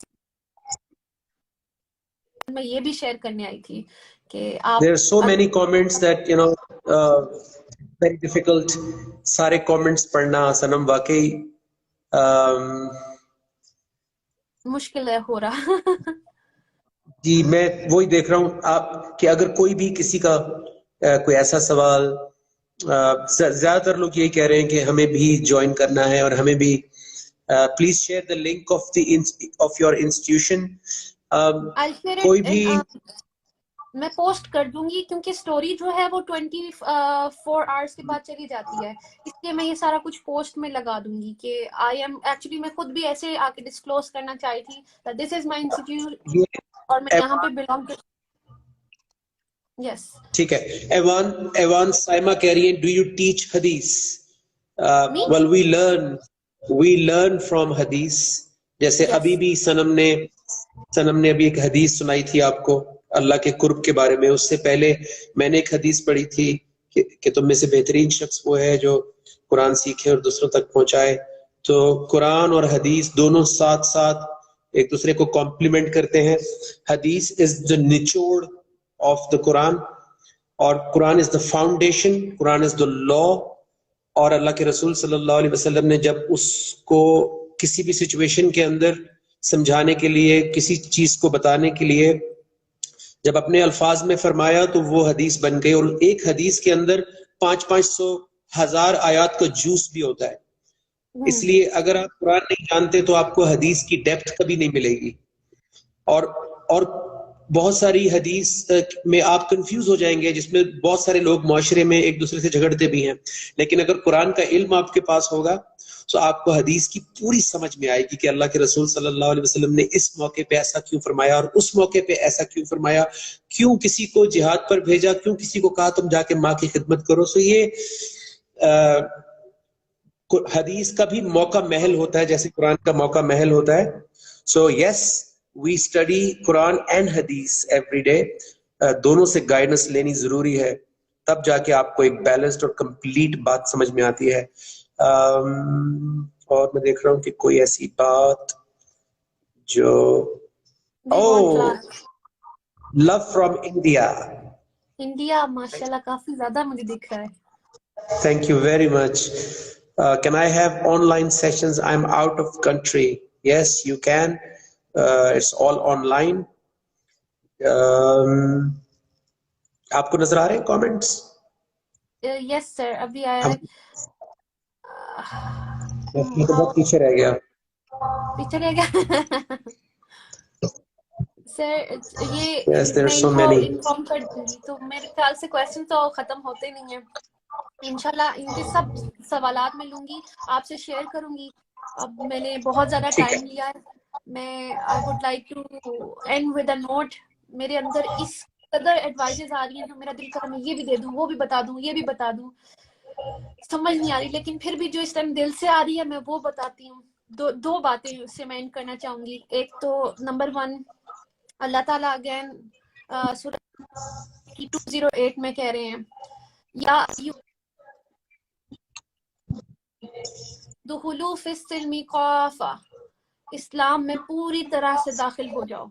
[SPEAKER 1] میں یہ بھی شیئر کرنے آئی تھی کہ آپ
[SPEAKER 2] There are so many comments that very difficult سارے comments پڑھنا سنم واقعی
[SPEAKER 1] مشکل ہے ہو رہا.
[SPEAKER 2] جی میں وہی دیکھ رہا ہوں آپ کہ اگر کوئی بھی کسی کا کوئی ایسا سوال، زیادہ تر لوگ یہی کہہ رہے ہیں کہ ہمیں بھی جوائن کرنا ہے اور ہمیں بھی please share the link of your institution. کوئی بھی
[SPEAKER 1] میں پوسٹ کر دوں گی کیونکہ اسٹوری جو ہے وہ 24 آورس کے بعد چلی جاتی ہے، اس لیے میں یہ سارا کچھ پوسٹ میں لگا دوں گی کہ آئی ایم ایکچولی میں خود بھی ایسے آ کے ڈسکلوز کرنا چاہی تھی دس از مائی انسٹیٹیوٹ اور میں یہاں پہ بلانگ کر. یس
[SPEAKER 2] ٹھیک ہے. ایوان سائمہ کہہ رہی ہے ڈو یو ٹیچ حدیث؟ well we learn from حدیث. جیسے ابھی بھی سنم نے ابھی ایک حدیث سنائی تھی آپ کو اللہ کے قرب کے بارے میں. اس سے پہلے میں نے ایک حدیث پڑھی تھی کہ تم میں سے بہترین شخص وہ ہے جو قرآن سیکھے اور دوسروں تک پہنچائے. تو قرآن اور حدیث دونوں ساتھ ساتھ ایک دوسرے کو کمپلیمنٹ کرتے ہیں. حدیث از the نچوڑ of the Quran اور قرآن is the foundation, Quran is the law اور اللہ کے رسول صلی اللہ علیہ وسلم نے جب اس کو کسی بھی سچویشن کے اندر سمجھانے کے لیے، کسی چیز کو بتانے کے لیے جب اپنے الفاظ میں فرمایا تو وہ حدیث بن گئی. اور ایک حدیث کے اندر 500 1000 آیات کا جوس بھی ہوتا ہے. اس لیے اگر آپ قرآن نہیں جانتے تو آپ کو حدیث کی ڈیپتھ کبھی نہیں ملے گی. اور بہت ساری حدیث میں آپ کنفیوز ہو جائیں گے، جس میں بہت سارے لوگ معاشرے میں ایک دوسرے سے جھگڑتے بھی ہیں. لیکن اگر قرآن کا علم آپ کے پاس ہوگا تو آپ کو حدیث کی پوری سمجھ میں آئے گی کہ اللہ کے رسول صلی اللہ علیہ وسلم نے اس موقع پہ ایسا کیوں فرمایا اور اس موقع پہ ایسا کیوں فرمایا، کیوں کسی کو جہاد پر بھیجا، کیوں کسی کو کہا تم جا کے ماں کی خدمت کرو. سو یہ حدیث کا بھی موقع محل ہوتا ہے جیسے قرآن کا موقع محل ہوتا ہے. سو یس وی اسٹڈی قرآن اینڈ حدیث ایوری ڈے. دونوں سے گائیڈنس لینی ضروری ہے، تب جا کے آپ کو ایک بیلنسڈ اور کمپلیٹ بات سمجھ میں آتی ہے. اور میں دیکھ رہا ہوں کہ کوئی ایسی بات جو لو فرام انڈیا
[SPEAKER 1] ماشاءاللہ کافی زیادہ مجھے دکھ رہا ہے.
[SPEAKER 2] Thank you very much. Can I have online sessions? I'm out of country. Yes, you can. It's all online. آپ کو نظر آ رہے ہیں comments?
[SPEAKER 1] Yes sir, ابھی آیا ہے.
[SPEAKER 2] بہت پیچھے رہ گیا.
[SPEAKER 1] پیچھے رہ گیا. سر یہ
[SPEAKER 2] Yes, there are
[SPEAKER 1] میں
[SPEAKER 2] so
[SPEAKER 1] ان کو
[SPEAKER 2] many.
[SPEAKER 1] انفارم کر دوں گی. تو میرے خیال سے کویسچن تو ختم ہوتے نہیں ہیں. انشاءاللہ ان کے سب سوالات میں لوں گی، آپ سے شیئر کروں گی. اب میں نے بہت زیادہ ٹائم لیا ہے. میں I would like to end with a note. میرے اندر اس قدر ایڈوائزز آ رہی ہیں جو میرا دل کر میں یہ بھی دے دوں، وہ بھی بتا دوں، یہ بھی بتا دوں، سمجھ نہیں آ رہی. لیکن پھر بھی جو اس ٹائم دل سے آ رہی ہے میں وہ بتاتی ہوں. دو باتیں اس سے میں اینڈ کرنا چاہوں گی. ایک تو نمبر 1، اللہ تعالیٰ اگین سورہ 208 میں کہہ رہے ہیں یا دخلوا فی السلم کافہ، اسلام میں پوری طرح سے داخل ہو جاؤ،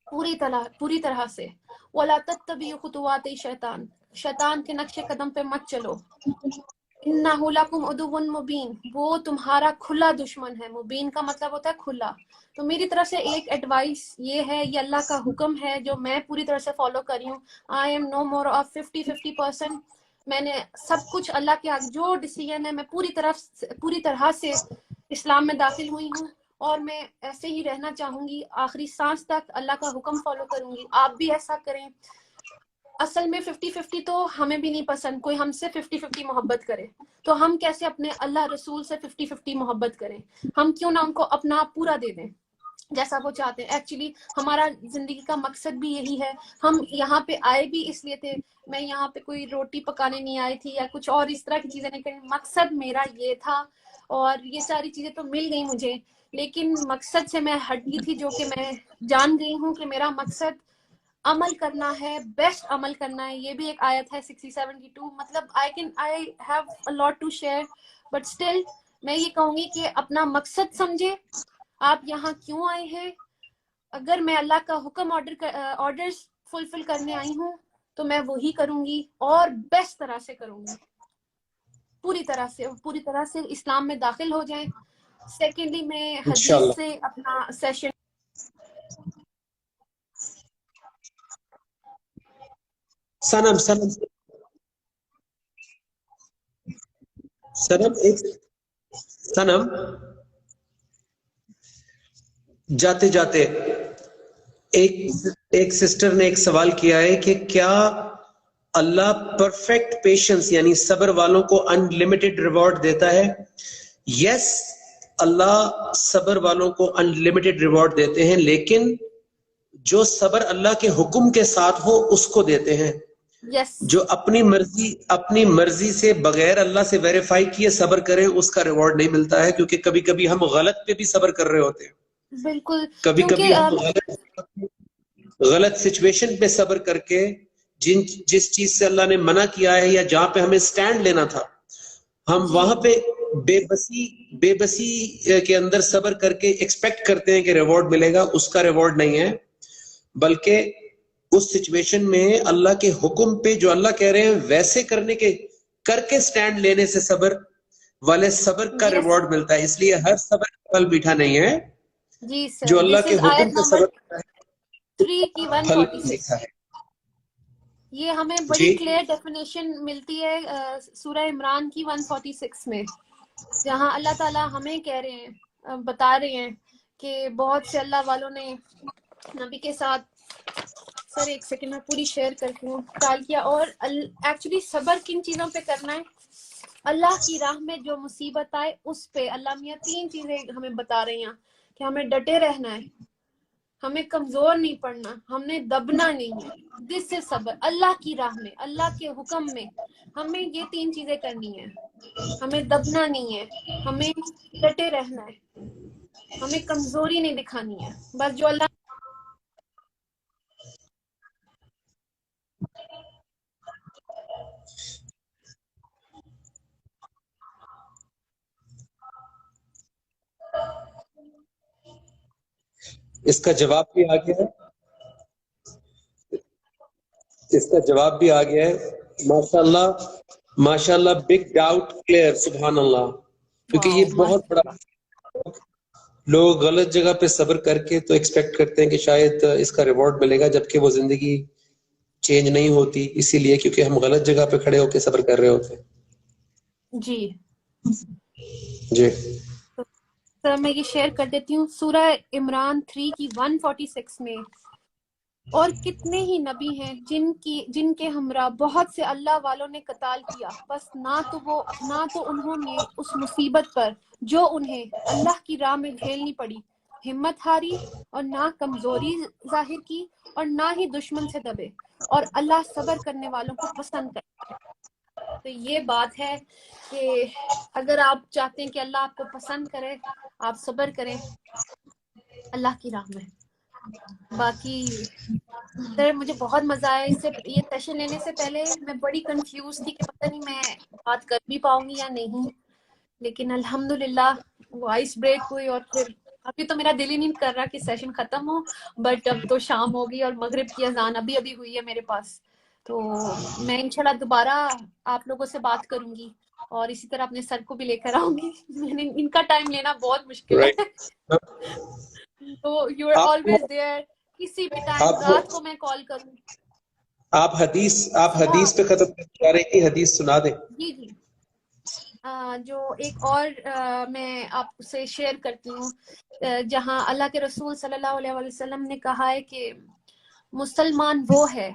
[SPEAKER 1] پوری طرح سے. ولا تتبعوا خطوات شیطان، شیطان کے نقش قدم پہ مت چلو. انہ لکم عدو مبین، وہ تمہارا کھلا دشمن ہے. مبین کا مطلب ہوتا ہے کھلا. تو میری طرف سے ایک ایڈوائس یہ ہے، یہ اللہ کا حکم ہے جو میں پوری طرح سے فالو کری ہوں. I am know more of 50% میں نے سب کچھ اللہ کے آگے جو ڈیسیژن ہے میں پوری طرح سے اسلام میں داخل ہوئی ہوں، اور میں ایسے ہی رہنا چاہوں گی آخری سانس تک. اللہ کا حکم فالو کروں گی، آپ بھی ایسا کریں. اصل میں 50-50 تو ہمیں بھی نہیں پسند، کوئی ہم سے 50-50 محبت کرے تو ہم کیسے اپنے اللہ رسول سے 50-50 محبت کریں؟ ہم کیوں نہ ان کو اپنا پورا دے دیں جیسا وہ چاہتے ہیں. ایکچولی ہمارا زندگی کا مقصد بھی یہی ہے. ہم یہاں پہ آئے بھی اس لیے تھے. میں یہاں پہ کوئی روٹی پکانے نہیں آئی تھی یا کچھ اور اس طرح کی چیزیں نہیں کریں. مقصد میرا یہ تھا، اور یہ ساری چیزیں تو مل گئی مجھے، لیکن مقصد سے میں ہٹ گئی تھی، جو کہ میں جان گئی ہوں کہ میرا مقصد عمل کرنا ہے، بیسٹ عمل کرنا ہے. یہ بھی ایک آیت ہے 60-72. مطلب I have a lot to share, but still میں یہ کہوں گی کہ اپنا مقصد سمجھے، آپ یہاں کیوں آئے ہیں. اگر میں اللہ کا حکم آرڈرز فلفل کرنے آئی ہوں تو میں وہی کروں گی اور بیسٹ طرح سے کروں گی. پوری طرح سے اسلام میں داخل ہو جائیں. سیکنڈلی میں حدیث سے اپنا سیشن
[SPEAKER 2] سنم جاتے جاتے ایک سسٹر نے ایک سوال کیا ہے کہ کیا اللہ پرفیکٹ پیشنس یعنی صبر والوں کو ان لمیٹڈ ریوارڈ دیتا ہے؟ یس، اللہ صبر والوں کو ان لمیٹڈ ریوارڈ دیتے ہیں، لیکن جو صبر اللہ کے حکم کے ساتھ ہو اس کو دیتے ہیں. جو اپنی مرضی سے بغیر اللہ سے ویریفائی کیے صبر کریں اس کا ریوارڈ نہیں ملتا ہے، کیونکہ کبھی کبھی ہم غلط پہ بھی صبر کر رہے ہوتے ہیں.
[SPEAKER 1] بالکل،
[SPEAKER 2] کبھی کبھی ہم غلط سچویشن پہ صبر کر کے جس چیز سے اللہ نے منع کیا ہے یا جہاں پہ ہمیں سٹینڈ لینا تھا، ہم وہاں پہ بے بسی کے اندر صبر کر کے ایکسپیکٹ کرتے ہیں کہ ریوارڈ ملے گا. اس کا ریوارڈ نہیں ہے، بلکہ اس سچویشن میں اللہ کے حکم پہ جو اللہ کہہ رہے ہیں ویسے کرنے کے کر کے سٹینڈ لینے سے صبر والے صبر کا ریوارڈ ملتا ہے. اس لیے ہر صبر کا پھل میٹھا نہیں ہے.
[SPEAKER 1] جی سر,
[SPEAKER 2] جو اللہ کے حکم سے صبر کرتا ہے
[SPEAKER 1] 3 کی
[SPEAKER 2] پھل
[SPEAKER 1] 146
[SPEAKER 2] میٹھا ہے.
[SPEAKER 1] یہ ہمیں بڑی کلیئر ڈیفینیشن ملتی ہے سورہ عمران کی 146 میں, جہاں اللہ تعالیٰ ہمیں کہہ رہے ہیں, بتا رہے ہیں کہ بہت سے اللہ والوں نے نبی کے ساتھ, سر ایک سیکنڈ میں پوری شیئر کرتی ہوں, ٹال کیا. اور ایکچولی صبر کن چیزوں پہ کرنا ہے؟ اللہ کی راہ میں جو مصیبت آئے اس پہ اللہ میاں 3 چیزیں ہمیں بتا رہے ہیں کہ ہمیں ڈٹے رہنا ہے, ہمیں کمزور نہیں پڑنا, ہم نے دبنا نہیں ہے. دس سے صبر, اللہ کی راہ میں, اللہ کے حکم میں ہمیں یہ 3 چیزیں کرنی ہیں. ہمیں دبنا نہیں ہے, ہمیں ڈٹے رہنا ہے, ہمیں کمزوری نہیں دکھانی ہے. بس جو اللہ
[SPEAKER 2] اس کا جواب بھی آ گیا ہے, اس کا جواب بھی آ گیا ہے. ماشاء اللہ بگ ڈاؤٹ کلیئر, سبحان اللہ. کیونکہ یہ بہت بڑا, لوگ غلط جگہ پہ صبر کر کے تو ایکسپیکٹ کرتے ہیں کہ شاید اس کا ریوارڈ ملے گا, جبکہ وہ زندگی چینج نہیں ہوتی, اسی لیے کیونکہ ہم غلط جگہ پہ کھڑے ہو کے صبر کر رہے ہوتے ہیں.
[SPEAKER 1] جی
[SPEAKER 2] جی
[SPEAKER 1] سر میں یہ شیئر کر دیتی ہوں. سورہ عمران 3 کی 146 میں, اور کتنے ہی نبی ہیں جن کے ہمراہ بہت سے اللہ والوں نے قتال کیا, بس نہ تو انہوں نے اس مصیبت پر جو انہیں اللہ کی راہ میں جھیلنی پڑی ہمت ہاری, اور نہ کمزوری ظاہر کی, اور نہ ہی دشمن سے دبے, اور اللہ صبر کرنے والوں کو پسند کرتا ہے. تو یہ بات ہے کہ اگر آپ چاہتے ہیں کہ اللہ آپ کو پسند کرے, آپ صبر کریں اللہ کی راہ میں. باقی سر مجھے بہت مزہ آیا. اس سے یہ سیشن لینے سے پہلے میں بڑی کنفیوز تھی کہ پتہ نہیں میں بات کر بھی پاؤں گی یا نہیں, لیکن الحمدللہ وہ آئس بریک ہوئی. اور پھر ابھی تو میرا دل ہی نہیں کر رہا کہ سیشن ختم ہو, بٹ اب تو شام ہو گئی اور مغرب کی اذان ابھی ہوئی ہے میرے پاس. تو میں انشاءاللہ دوبارہ آپ لوگوں سے بات کروں گی, اور اسی طرح اپنے سر کو بھی لے کر آؤں گی. ان کا ٹائم لینا بہت مشکل ہے. تو یو آر آلویز دیئر, کسی بھی ٹائم, رات کو میں کال کروں.
[SPEAKER 2] آپ حدیث پہ ختم کر رہی تھی, حدیث سنا دیں.
[SPEAKER 1] جی جو ایک اور میں آپ سے شیئر کرتی ہوں, جہاں اللہ کے رسول صلی اللہ علیہ وسلم نے کہا ہے کہ مسلمان وہ ہے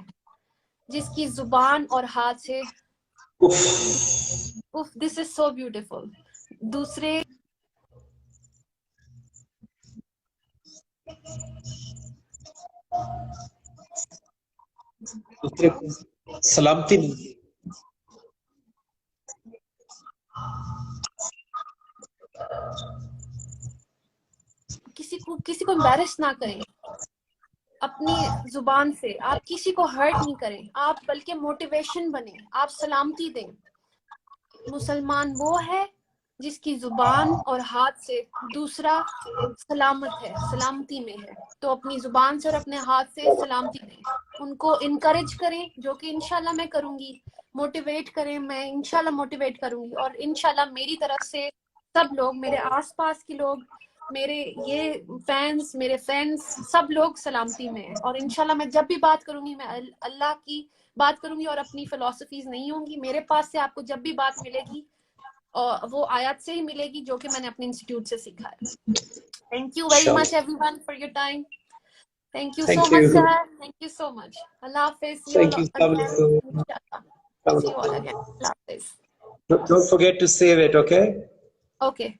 [SPEAKER 1] جس کی زبان اور ہاتھ سے, دس از سو بیوٹیفل, دوسرے
[SPEAKER 2] سلامتی نہیں,
[SPEAKER 1] کسی کو امبیرس نہ کریں اپنی زبان سے, آپ کسی کو ہرٹ نہیں کریں, آپ بلکہ موٹیویشن بنیں, آپ سلامتی دیں. مسلمان وہ ہے جس کی زبان اور ہاتھ سے دوسرا سلامت ہے, سلامتی میں ہے. تو اپنی زبان سے اور اپنے ہاتھ سے سلامتی دیں, ان کو انکریج کریں, جو کہ انشاءاللہ میں کروں گی. موٹیویٹ کریں, میں انشاءاللہ موٹیویٹ کروں گی, اور انشاءاللہ میری طرف سے سب لوگ, میرے آس پاس کے لوگ, میرے یہ فینس, میرے فرینڈس, سب لوگ سلامتی میں ہیں. اور انشاءاللہ میں جب بھی بات کروں گی میں اللہ کی بات کروں گی اور اپنی فلسفیز نہیں ہوں گی. میرے پاس سے آپ کو جب بھی بات ملے گی وہ آیات سے ہی ملے گی جو کہ میں نے اپنے انسٹیٹیوٹ سے سیکھا ہے. Thank you very much everyone for your time. Thank you so much sir, thank you so much. اللہ حافظ. See you all again. Inshallah. See you all again. اللہ حافظ.
[SPEAKER 2] Don't forget to save it, okay?
[SPEAKER 1] Okay.